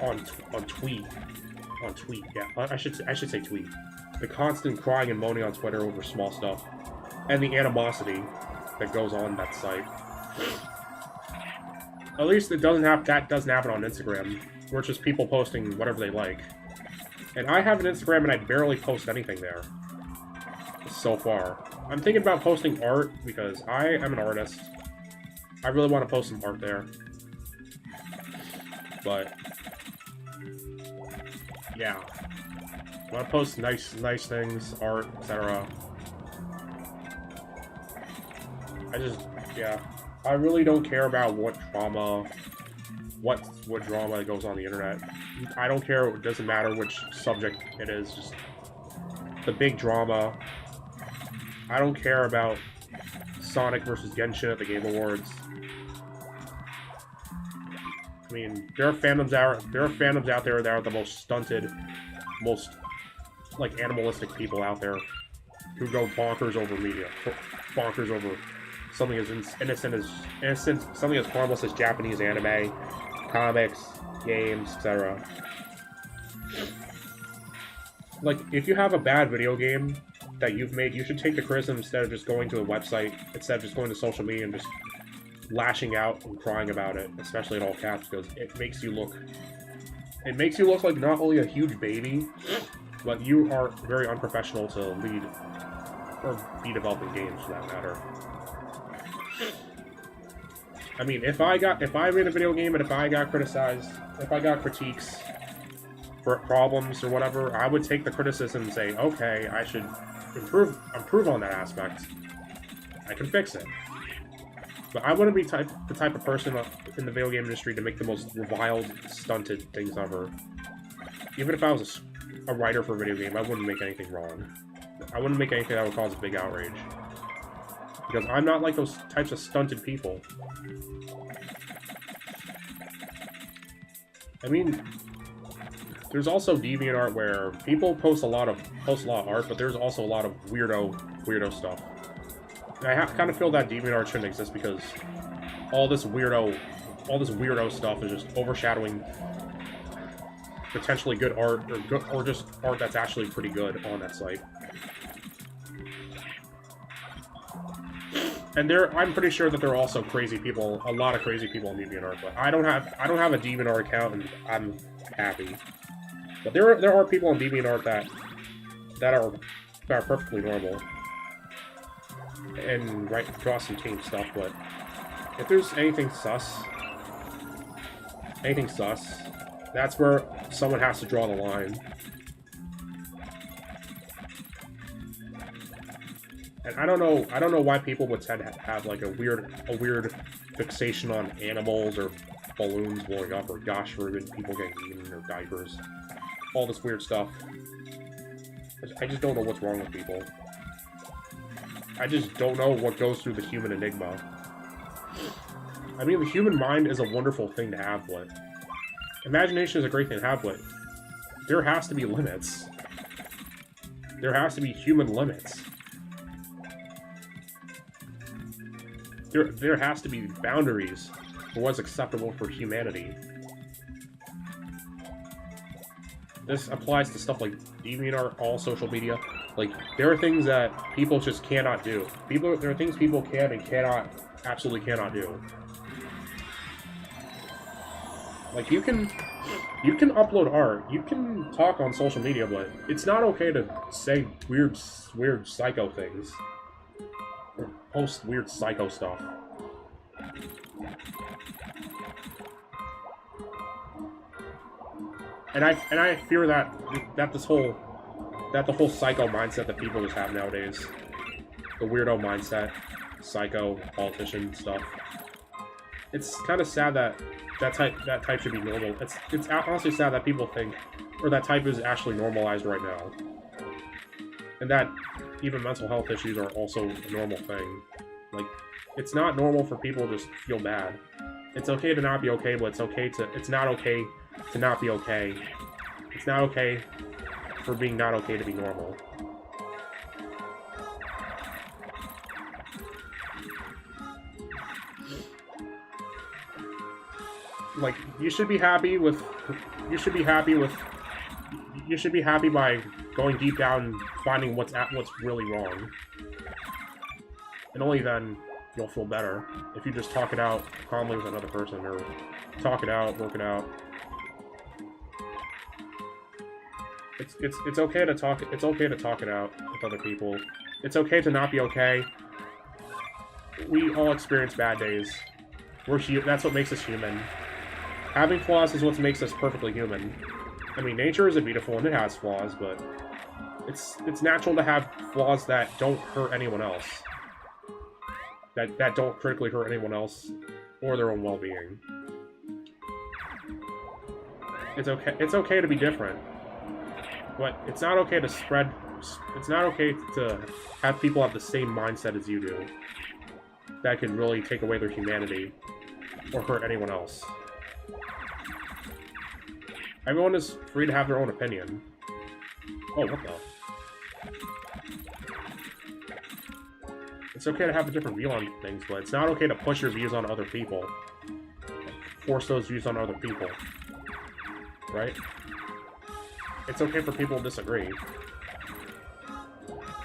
on tweet. Yeah, I should say tweet. The constant crying and moaning on Twitter over small stuff, and the animosity that goes on that site. At least that doesn't happen on Instagram, where it's just people posting whatever they like. And I have an Instagram and I barely post anything there. So far. I'm thinking about posting art because I am an artist. I really want to post some art there. But yeah. I want to post nice things, art, etc. I really don't care about what drama goes on the internet. I don't care, it doesn't matter which subject it is, just the big drama. I don't care about Sonic versus Genshin at the Game Awards. I mean, there are fandoms out there that are the most stunted, most like animalistic people out there who go bonkers over media, bonkers over something as innocent, something as harmless as Japanese anime, comics, games, etc. Like, if you have a bad video game that you've made, you should take the criticism instead of just going to a website, instead of just going to social media and just lashing out and crying about it, especially in all caps, because it makes you look like not only a huge baby, but you are very unprofessional to lead or be developing games for that matter. I mean, if I made a video game and if I got criticized, if I got critiques for problems or whatever, I would take the criticism and say, okay, I should improve on that aspect. I can fix it. But I wouldn't be the type of person in the video game industry to make the most reviled, stunted things ever. Even if I was a writer for a video game, I wouldn't make anything wrong. I wouldn't make anything that would cause a big outrage. Because I'm not like those types of stunted people. I mean, there's also DeviantArt where people post a lot of art, but there's also a lot of weirdo stuff. And I kind of feel that DeviantArt shouldn't exist because all this weirdo stuff is just overshadowing potentially good art or just art that's actually pretty good on that site. And I'm pretty sure that there are also crazy people, a lot of crazy people in DeviantArt, but I don't have a DeviantArt account, and I'm happy. But there are people on DeviantArt that are perfectly normal and draw some tame stuff. But if there's anything sus, that's where someone has to draw the line. And I don't know why people would tend to have like a weird fixation on animals or balloons blowing up or gosh forbid people getting eaten or diapers. All this weird stuff. I just don't know what's wrong with people. I just don't know what goes through the human enigma. I mean, the human mind is a wonderful thing to have, but imagination is a great thing to have, but there has to be limits. There has to be human limits. There has to be boundaries for what's acceptable for humanity. This applies to stuff like DeviantArt, all social media. Like, there are things that people just cannot do. There are things people can and absolutely cannot do. Like, you can upload art, you can talk on social media, but it's not okay to say weird psycho things. Or post weird psycho stuff. And I fear that the whole psycho mindset that people just have nowadays, the weirdo mindset, psycho politician stuff. It's kind of sad that type should be normal. It's honestly sad that people think, or that type is actually normalized right now, and that even mental health issues are also a normal thing. Like, it's not normal for people to just feel bad. It's okay to not be okay, but it's not okay to not be okay. It's not okay for being not okay to be normal. Like, you should be happy by going deep down and finding what's really wrong. And only then you'll feel better. If you just talk it out calmly with another person, or talk it out, work it out. It's okay to talk. It's okay to talk it out with other people. It's okay to not be okay. We all experience bad days. That's what makes us human. Having flaws is what makes us perfectly human. I mean, nature is beautiful and it has flaws, but it's natural to have flaws that don't hurt anyone else. That don't critically hurt anyone else or their own well-being. It's okay to be different. But it's not okay to it's not okay to have people have the same mindset as you do. That could really take away their humanity or hurt anyone else. Everyone is free to have their own opinion. Oh, what the? It's okay to have a different view on things, but it's not okay to push your views on other people. Force those views on other people. Right? It's okay for people to disagree.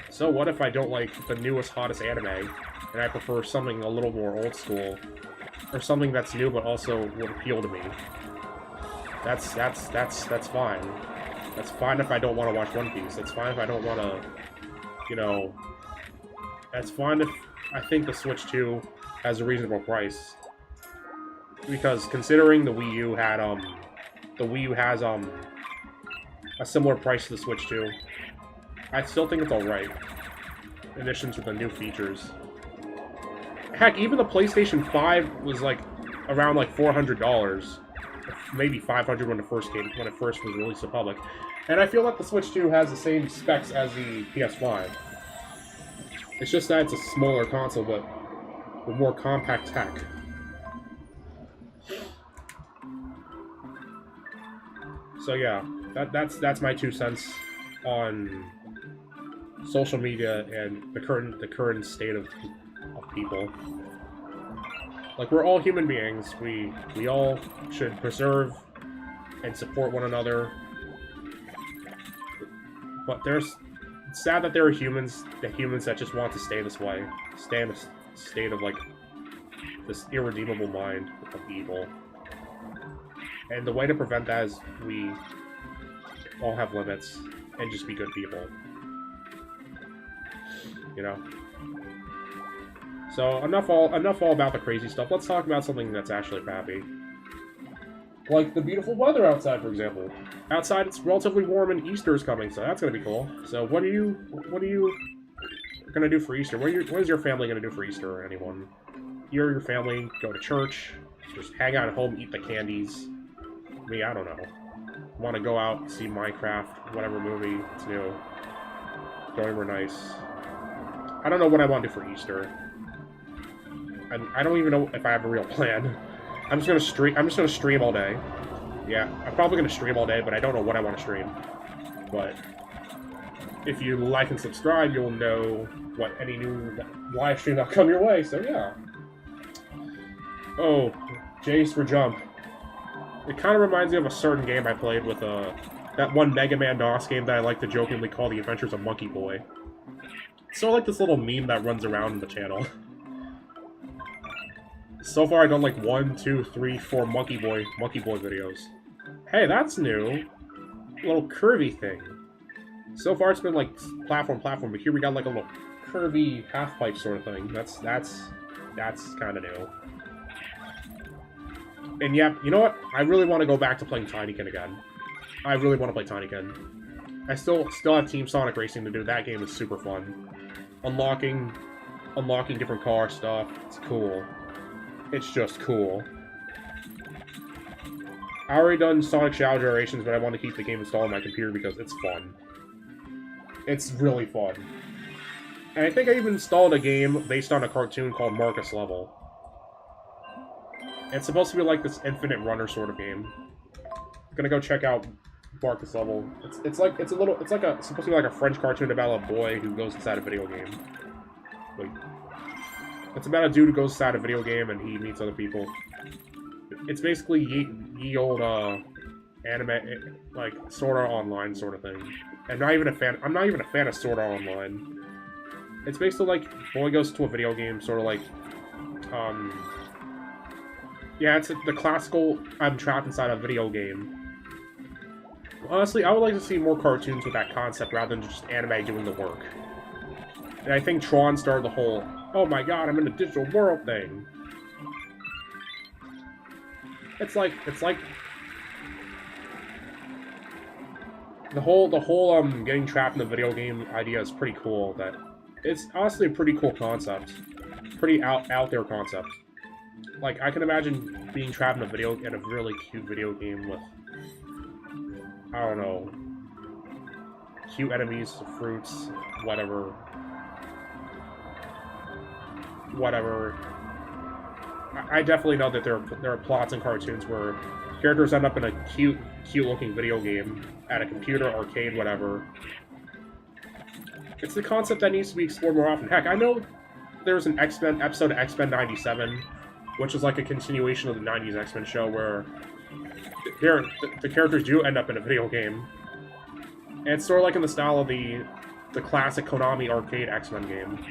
So what if I don't like the newest, hottest anime, and I prefer something a little more old school, or something that's new but also would appeal to me? That's fine. That's fine if I don't want to watch One Piece. That's fine if I don't want to, you know. That's fine if I think the Switch 2 has a reasonable price. Because considering the Wii U had the Wii U has a similar price to the Switch 2, I still think it's alright. In addition to the new features. Heck, even the PlayStation 5 was like around like $400, maybe $500 when it first was released to the public. And I feel like the Switch 2 has the same specs as the PS5. It's just that it's a smaller console, but with more compact tech. So yeah, that's my 2 cents on social media and the current state of people. Like, we're all human beings. We all should preserve and support one another. But it's sad that there are humans that just want to stay this way, stay in a state of like this irredeemable mind of evil. And the way to prevent that is we all have limits and just be good people. You know? So enough all about the crazy stuff. Let's talk about something that's actually happy. Like the beautiful weather outside, for example. Outside it's relatively warm and Easter is coming, so that's gonna be cool. So what are you gonna do for Easter? What is your family gonna do for Easter, or anyone? You or your family go to church, just hang out at home, eat the candies. Me, I don't know. Want to go out, see Minecraft, whatever movie it's new. Go anywhere nice. I don't know what I want to do for Easter. I don't even know if I have a real plan. I'm just gonna stream all day. Yeah, I'm probably gonna stream all day, but I don't know what I want to stream. But if you like and subscribe, you'll know what any new live stream that'll come your way. So yeah. Oh, Jace for jump. It kind of reminds me of a certain game I played with that one Mega Man DOS game that I like to jokingly call The Adventures of Monkey Boy. It's sort of like this little meme that runs around in the channel. So far, I've done like 1, 2, 3, 4 Monkey Boy videos. Hey, that's new. Little curvy thing. So far, it's been like platform, but here we got like a little curvy half pipe sort of thing. That's kind of new. And yeah, you know what? I really want to go back to playing Tinykin again. I really want to play Tinykin. I still have Team Sonic Racing to do. That game is super fun. Unlocking different car stuff. It's cool. It's just cool. I already done Sonic Shadow Generations, but I want to keep the game installed on my computer because it's fun. It's really fun. And I think I even installed a game based on a cartoon called Marcus Level. It's supposed to be like this infinite runner sort of game. I'm gonna go check out Marcus Level. It's supposed to be like a French cartoon about a boy who goes inside a video game. Wait. It's about a dude who goes inside a video game and he meets other people. It's basically ye old anime, like Sword Art Online sort of thing. I'm not even a fan of Sword Art Online. It's basically like boy goes to a video game, sort of like yeah, it's the classical I'm trapped inside a video game. Honestly, I would like to see more cartoons with that concept rather than just anime doing the work. And I think Tron started the whole, oh my god, I'm in a digital world thing. It's like the whole getting trapped in the video game idea is pretty cool. That it's honestly a pretty cool concept. Pretty out there concept. Like, I can imagine being trapped in a really cute video game with, I don't know, cute enemies, fruits, whatever. I definitely know that there are plots in cartoons where characters end up in a cute-looking video game at a computer, arcade, whatever. It's the concept that needs to be explored more often. Heck, I know there's an X-Men episode of X-Men 97, which is like a continuation of the 90s X-Men show where the characters do end up in a video game. And it's sort of like in the style of the classic Konami arcade X-Men game,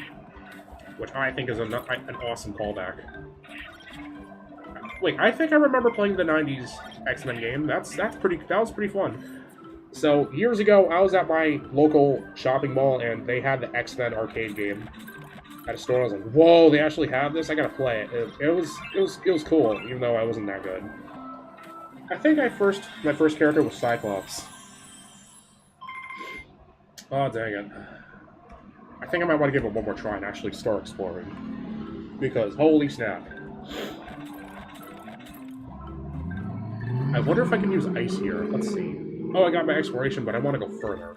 which I think is an awesome callback. Wait, I think I remember playing the 90s X-Men game. That was pretty fun. So, years ago, I was at my local shopping mall, and they had the X-Men arcade game at a store. I was like, whoa, they actually have this? I gotta play it. It was cool, even though I wasn't that good. I think my first character was Cyclops. Oh, dang it. I think I might want to give it one more try and actually start exploring. Because holy snap. I wonder if I can use ice here. Let's see. Oh, I got my exploration, but I want to go further.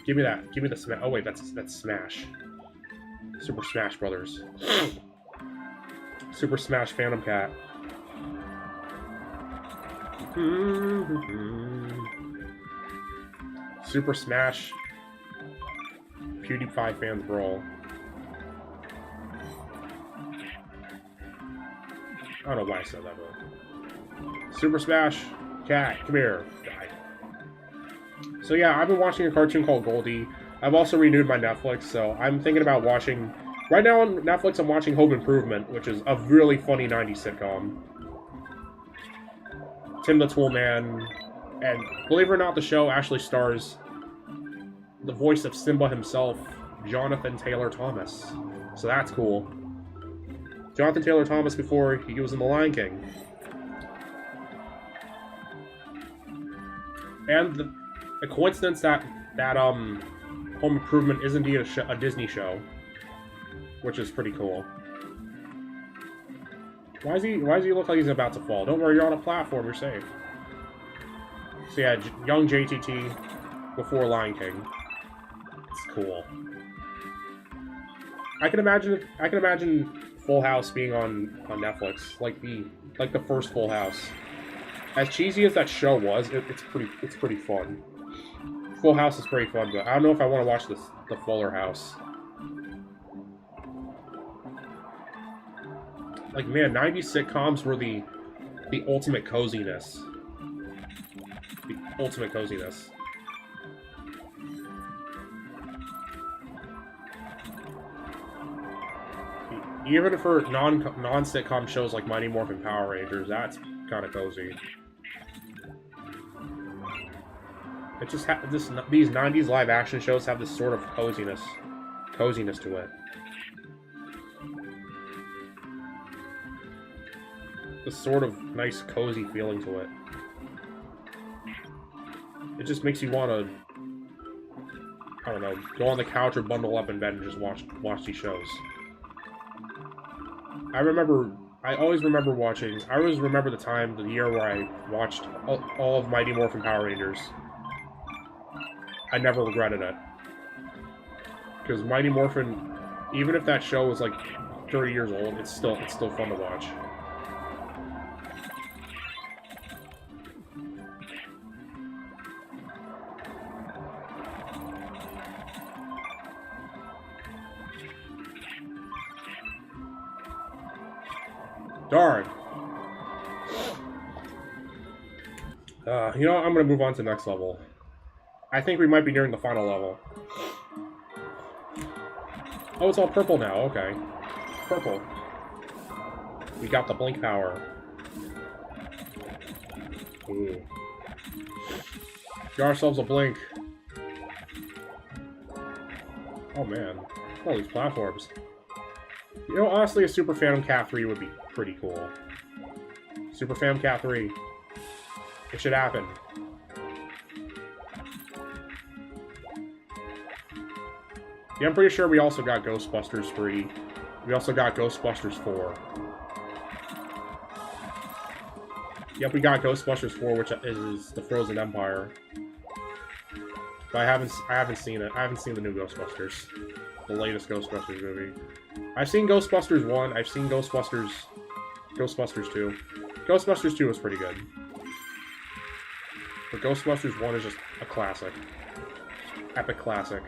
Give me that. Give me the smash. Oh wait, that's Smash. Super Smash Brothers. Super Smash Phantom Cat. Super Smash PewDiePie Fans Brawl. I don't know why I said that, but... Super Smash Cat, come here. Die. So yeah, I've been watching a cartoon called Goldie. I've also renewed my Netflix, so I'm thinking about watching... Right now on Netflix, I'm watching Home Improvement, which is a really funny 90s sitcom. Tim the Tool Man, and believe it or not, the show actually stars the voice of Simba himself, Jonathan Taylor Thomas. So that's cool. Jonathan Taylor Thomas before he was in The Lion King. And the coincidence that Home Improvement is indeed a Disney show, which is pretty cool. Why does he look like he's about to fall? Don't worry, you're on a platform, you're safe. So yeah, young JTT before Lion King. It's cool. I can imagine Full House being on Netflix, like the first Full House. As cheesy as that show was, it's pretty fun. Full House is pretty fun, but I don't know if I want to watch the Fuller House. Like, man, 90s sitcoms were the ultimate coziness. The ultimate coziness. Even for non-sitcom shows like Mighty Morphin Power Rangers, that's kind of cozy. It just these 90s live action shows have this sort of coziness to it. This sort of nice, cozy feeling to it. It just makes you want to, I don't know, go on the couch or bundle up in bed and just watch these shows. I always remember the time, the year where I watched all of Mighty Morphin Power Rangers. I never regretted it. Because Mighty Morphin, even if that show was like 30 years old, it's still fun to watch. Darn. You know what? I'm going to move on to the next level. I think we might be nearing the final level. Oh, it's all purple now. Okay. Purple. We got the blink power. Ooh. Got ourselves a blink. Oh, man. All these platforms. You know, honestly, a Super Phantom Cat 3 would be pretty cool. Super Phantom Cat 3. It should happen. Yeah, I'm pretty sure we also got Ghostbusters 3. We also got Ghostbusters 4. Yep, we got Ghostbusters 4, which is the Frozen Empire. But I haven't seen it. I haven't seen the new Ghostbusters. The latest Ghostbusters movie. I've seen Ghostbusters 1, I've seen Ghostbusters 2. Ghostbusters 2 was pretty good. But Ghostbusters 1 is just a classic. Epic classic.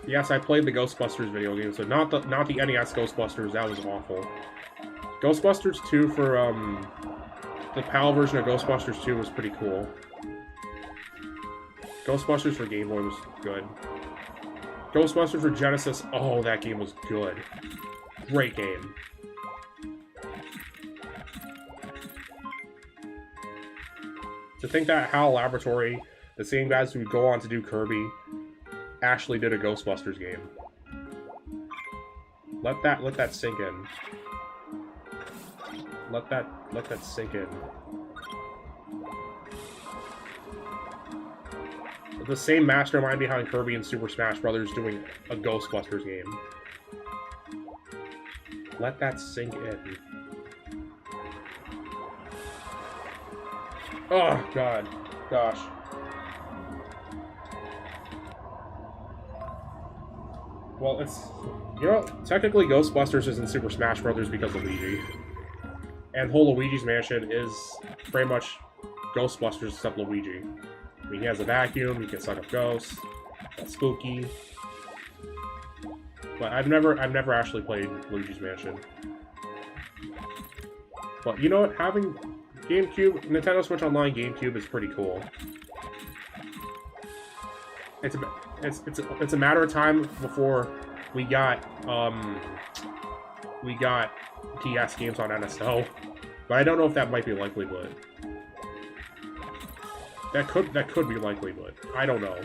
Yes, I played the Ghostbusters video game, so not the NES Ghostbusters, that was awful. Ghostbusters 2 for the PAL version of Ghostbusters 2 was pretty cool. Ghostbusters for Game Boy was good. Ghostbusters for Genesis, oh, that game was good. Great game. To think that HAL Laboratory, the same guys who would go on to do Kirby, actually did a Ghostbusters game. Let that sink in. Let that sink in. the same mastermind behind Kirby and Super Smash Bros. Doing a Ghostbusters game. Let that sink in. Oh, God. Gosh. Well, it's... You know, technically Ghostbusters is in Super Smash Bros. Because of Luigi. And whole Luigi's Mansion is pretty much Ghostbusters except Luigi. I mean, he has a vacuum, he can suck up ghosts. That's spooky. But I've never actually played Luigi's Mansion. But you know what? Having GameCube, Nintendo Switch Online GameCube is pretty cool. It's a matter of time before we got DS games on NSO, but I don't know if that might be likely, but that could be likely, but I don't know.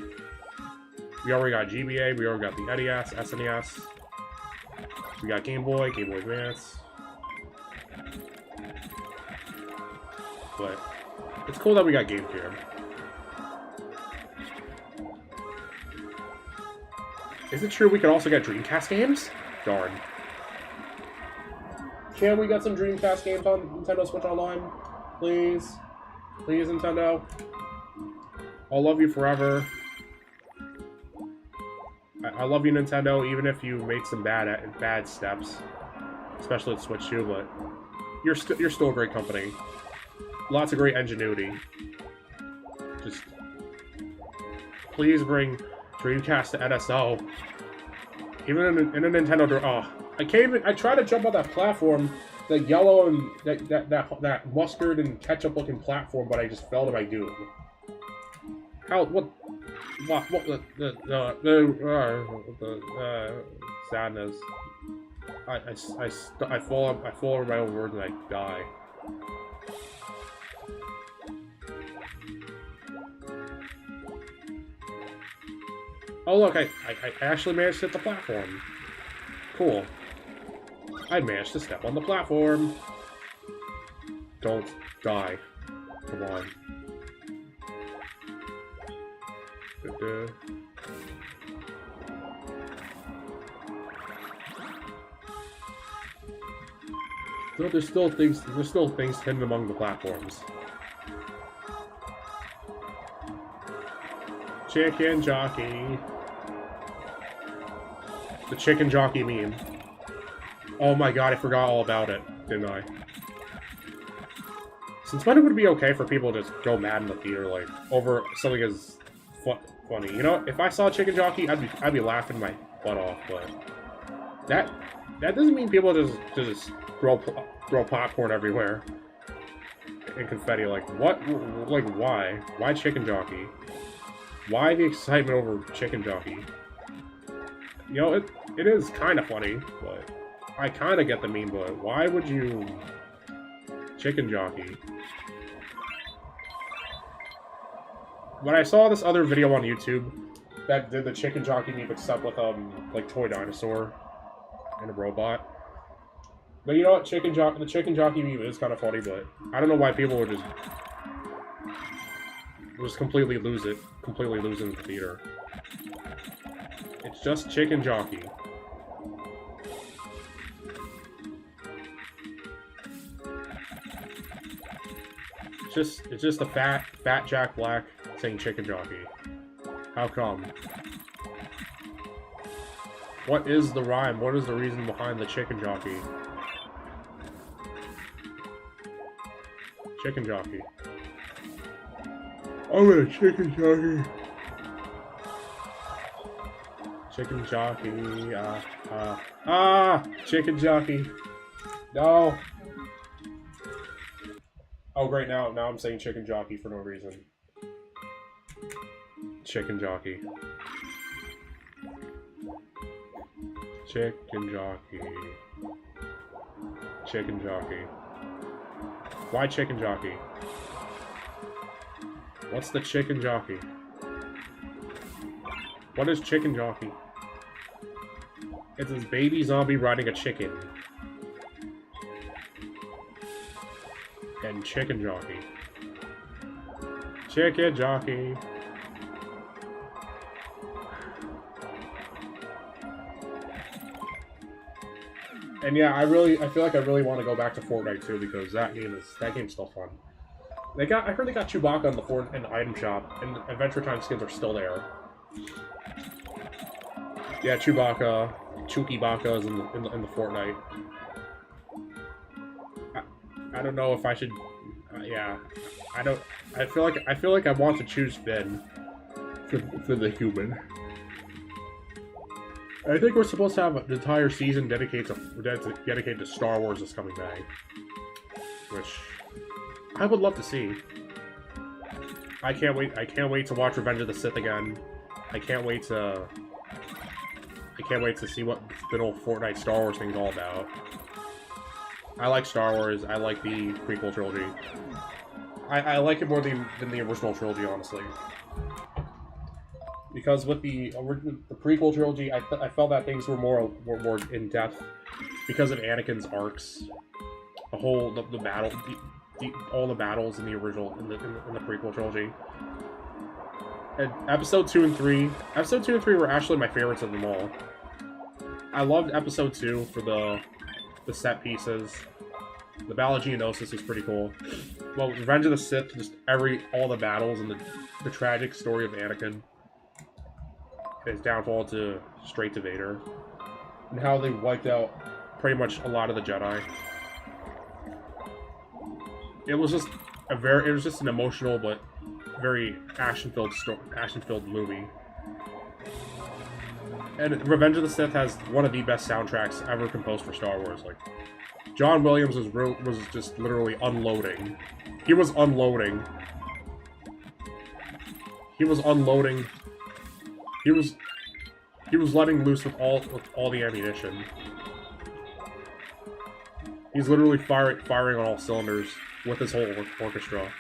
We already got GBA, we already got the NES, SNES, we got Game Boy Advance, but it's cool that we got GameCube. Is it true we could also get Dreamcast games? Darn. Can we get some Dreamcast games on Nintendo Switch Online? Please? Please, Nintendo? I'll love you forever. I love you, Nintendo, even if you make some bad steps. Especially with Switch 2, but you're still a great company. Lots of great ingenuity. Just... please bring Dreamcast to NSO. Even in a Nintendo... oh, I tried to jump on that platform, the yellow and that mustard and ketchup looking platform, but I just fell to my doom. How? What the sadness. I fall over my own words and I die. Oh look, I actually managed to hit the platform. Cool. I managed to step on the platform. Don't die. Come on. So there's still things hidden among the platforms. Chicken jockey. The chicken jockey meme. Oh my god, I forgot all about it, didn't I? Since when it would be okay for people to just go mad in the theater, like, over something as funny. You know, if I saw Chicken Jockey, I'd be laughing my butt off, but that doesn't mean people just throw popcorn everywhere and confetti. Like, what? Like, why? Why Chicken Jockey? Why the excitement over Chicken Jockey? You know, it is kind of funny, but I kind of get the meme, but why would you... Chicken Jockey? When I saw this other video on YouTube that did the Chicken Jockey meme except with, like, Toy Dinosaur and a robot. But you know what, the Chicken Jockey meme is kind of funny, but I don't know why people would just completely lose it. Completely lose it in the theater. It's just Chicken Jockey. It's just a fat Jack Black saying Chicken Jockey. How come? What is the rhyme? What is the reason behind the Chicken Jockey? Chicken Jockey. I'm gonna Chicken Jockey. Chicken Jockey. Chicken Jockey. No. Oh, great, now I'm saying Chicken Jockey for no reason. Chicken Jockey. Chicken Jockey. Chicken Jockey. Why Chicken Jockey? What's the Chicken Jockey? What is Chicken Jockey? It's this baby zombie riding a chicken. And Chicken Jockey. Chicken Jockey. And yeah, I feel like I really want to go back to Fortnite too because that game's still fun. I heard they got Chewbacca in the item shop, and Adventure Time skins are still there. Yeah, Chewbacca is in the Fortnite. I don't know if I should. Yeah, I don't. I feel like I want to choose Finn for the human. I think we're supposed to have an entire season dedicated to Star Wars is coming back, which I would love to see. I can't wait to watch Revenge of the Sith again. I can't wait to see what the old Fortnite Star Wars thing's all about. I like Star Wars. I like the prequel trilogy. I like it more than the original trilogy, honestly. Because with the prequel trilogy, I felt that things were more in depth because of Anakin's arcs, the battle, all the battles in the original in the prequel trilogy. And episode 2 and 3 were actually my favorites of them all. I loved episode 2 for the set pieces. The Battle of Geonosis is pretty cool. Well, Revenge of the Sith, just all the battles and the tragic story of Anakin. His downfall straight to Vader, and how they wiped out pretty much a lot of the Jedi. It was just an emotional but very action-filled movie. And Revenge of the Sith has one of the best soundtracks ever composed for Star Wars. Like, John Williams was just literally unloading. He was unloading. He was letting loose with all the ammunition. He's literally firing on all cylinders with his whole orchestra.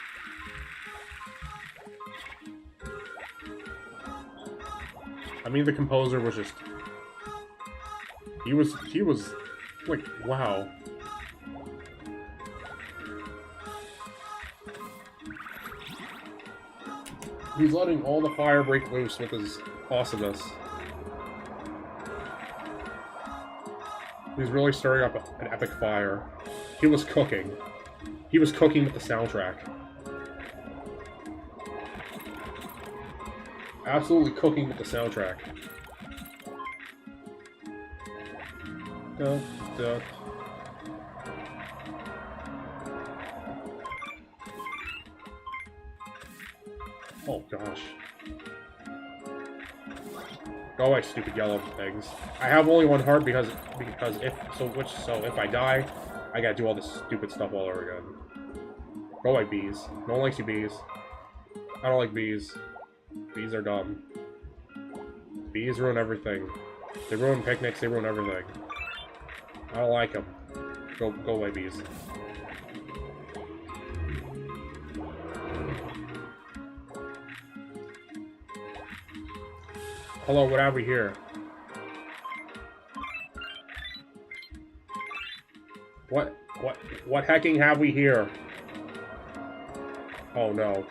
I mean, the composer was just... He was like, wow. He's letting all the fire break loose with his awesomeness. He's really stirring up an epic fire. He was cooking. He was cooking with the soundtrack. Absolutely cooking with the soundtrack. Duh. Oh gosh. Go away, stupid yellow things. I have only one heart because if I die, I gotta do all this stupid stuff all over again. Go away, bees. No one likes you, bees. I don't like bees. Bees are dumb. Bees ruin everything. They ruin picnics, they ruin everything. I don't like them. Go away, bees. Hello, what have we here? What hecking have we here? Oh no.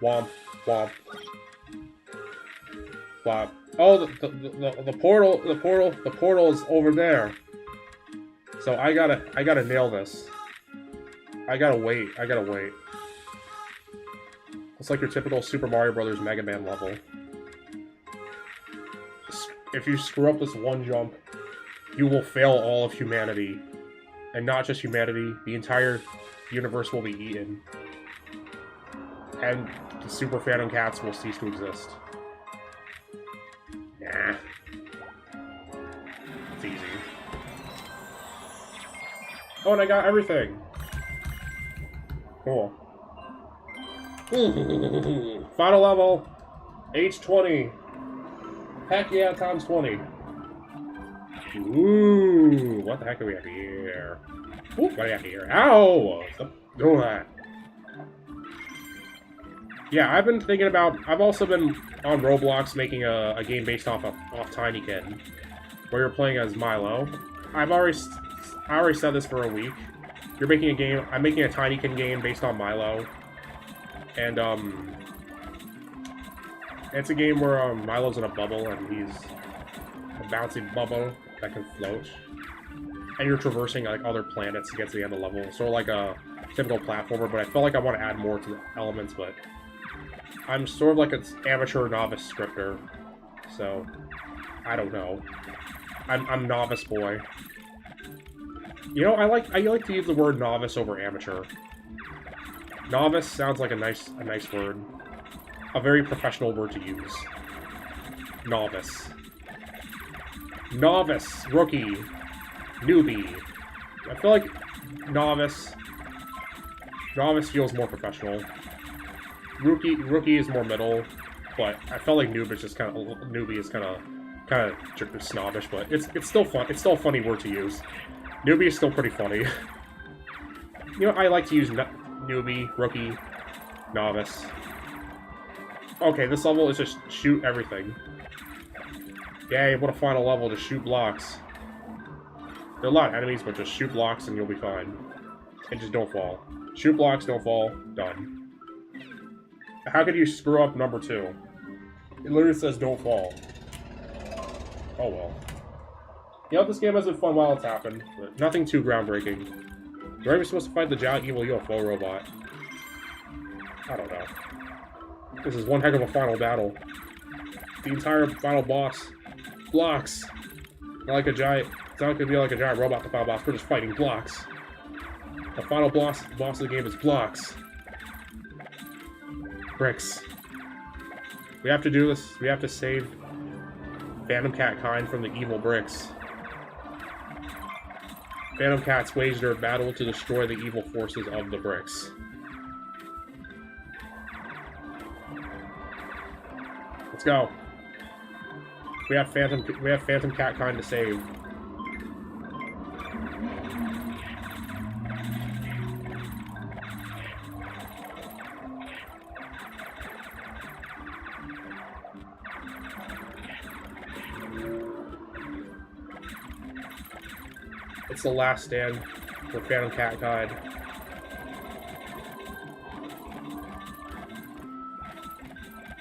Womp, womp. Womp. Oh, the portal is over there. So I gotta nail this. I gotta wait. It's like your typical Super Mario Brothers Mega Man level. If you screw up this one jump, you will fail all of humanity. And not just humanity, the entire universe will be eaten. And the Super Phantom Cats will cease to exist. Nah. It's easy. Oh, and I got everything! Cool. Final level! H20! Heck yeah, times 20. Ooh, what the heck do we have here? Ooh, what do we have here? Ow! Stop doing that. Yeah, I've been thinking about... I've also been on Roblox making a game based off Tinykin, where you're playing as Milo. I already said this for a week. You're making a game... I'm making a Tinykin game based on Milo. And, it's a game where Milo's in a bubble and he's a bouncy bubble that can float. and you're traversing like other planets to get to the end of the level. Sort of like a typical platformer, but I felt like I want to add more to the elements, but I'm sort of like an amateur novice scripter, so I don't know. I'm novice boy. You know, I like to use the word novice over amateur. Novice sounds like a nice word. A very professional word to use. Novice. Novice, rookie, newbie. I feel like novice feels more professional. Rookie is more middle, but I felt like newbie is kind of snobbish, but it's still fun. It's still a funny word to use. Newbie is still pretty funny. You know, I like to use newbie, rookie, novice. Okay, this level is just shoot everything. Yay, what a final level, to shoot blocks. There are a lot of enemies, but just shoot blocks and you'll be fine. And just don't fall. Shoot blocks, don't fall, done. How could you screw up number 2? It literally says don't fall. Oh well. You know, this game has been fun while it's happened, but nothing too groundbreaking. You're even supposed to fight the giant evil UFO robot. I don't know. This is one heck of a final battle. The entire final boss blocks. Not like a giant. It's not gonna be like a giant robot. The final boss. We're just fighting blocks. The final boss of the game is blocks. Bricks. We have to do this. We have to save Phantom Cat kind from the evil bricks. Phantom Cats wage their battle to destroy the evil forces of the bricks. Let's go. We have Phantom Cat kind to save. It's the last stand for Phantom Cat kind.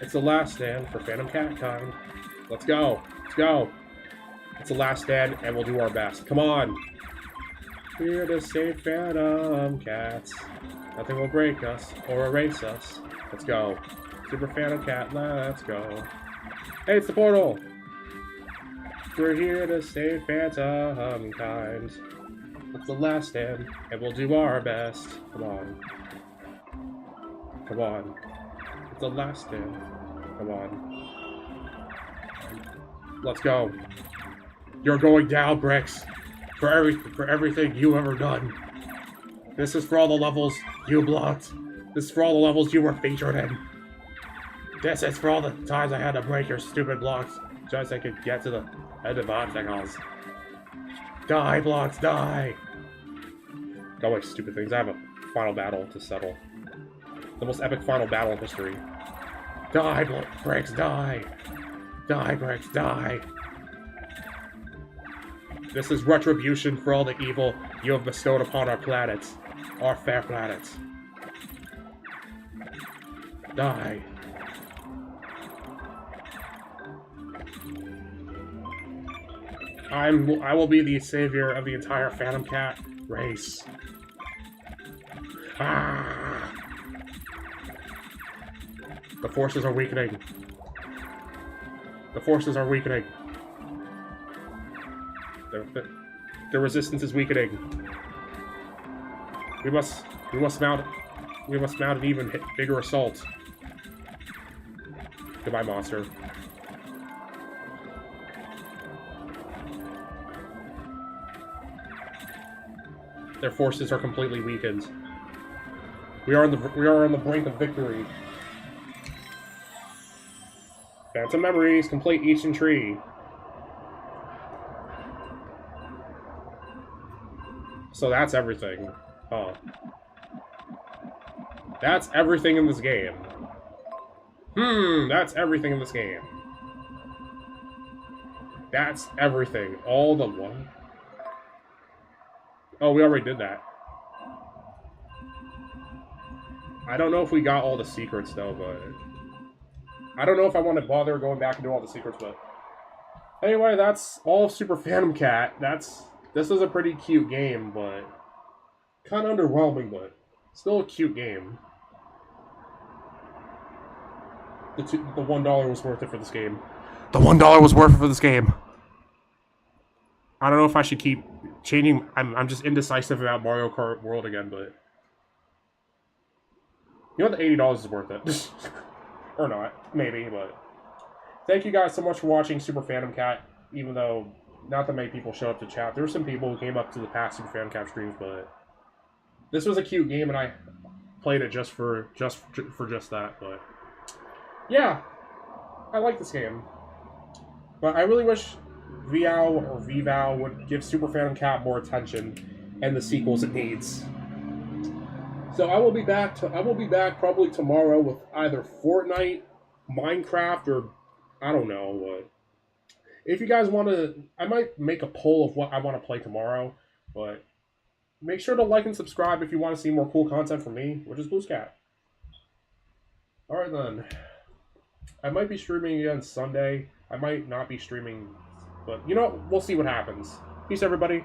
It's the last stand for Phantom Cat kind. Let's go. Let's go. It's the last stand, and we'll do our best. Come on. We're the save Phantom Cats. Nothing will break us or erase us. Let's go. Super Phantom Cat, let's go. Hey, it's the portal. We're here to save Phantom kind. It's the last stand, and we'll do our best. Come on. Come on. It's the last stand. Come on. Let's go. You're going down, Bricks. For everything you ever done. This is for all the levels you blocked. This is for all the levels you were featured in. This is for all the times I had to break your stupid blocks just so I could get to the end of obstacles. Die, blocks, die! Don't make stupid things. I have a final battle to settle. The most epic final battle in history. Die, Bricks, die! Die, Bricks, die! This is retribution for all the evil you have bestowed upon our planets. Our fair planets. Die. I will be the savior of the entire Phantom Cat race. Ah! The forces are weakening. The forces are weakening. The resistance is weakening. We must mount an even bigger assault. Goodbye, monster. Their forces are completely weakened. We are on the brink of victory. Phantom memories, complete each and tree. So that's everything. Huh. That's everything in this game. That's everything in this game. That's everything. All the one. Oh, we already did that. I don't know if we got all the secrets, though, but... I don't know if I want to bother going back and do all the secrets, but... Anyway, that's all of Super Phantom Cat. That's This is a pretty cute game, but kind of underwhelming, but still a cute game. The $1 was worth it for this game. The $1 was worth it for this game. I don't know if I should keep changing. I'm just indecisive about Mario Kart World again, but you know, the $80 is worth it. Or not, maybe, but thank you guys so much for watching Super Phantom Cat, even though not that many people showed up to chat. There were some people who came up to the past Super Phantom Cat streams, but this was a cute game, and I played it just for that, but yeah, I like this game. But I really wish VOW or VVOW would give Super Phantom Cat more attention and the sequels it needs. So I will be back probably tomorrow with either Fortnite, Minecraft, or I don't know what. If you guys want to, I might make a poll of what I want to play tomorrow, but make sure to like and subscribe if you want to see more cool content from me, which is BluesCat. Alright then. I might be streaming again Sunday. I might not be streaming, but you know, we'll see what happens. Peace, everybody.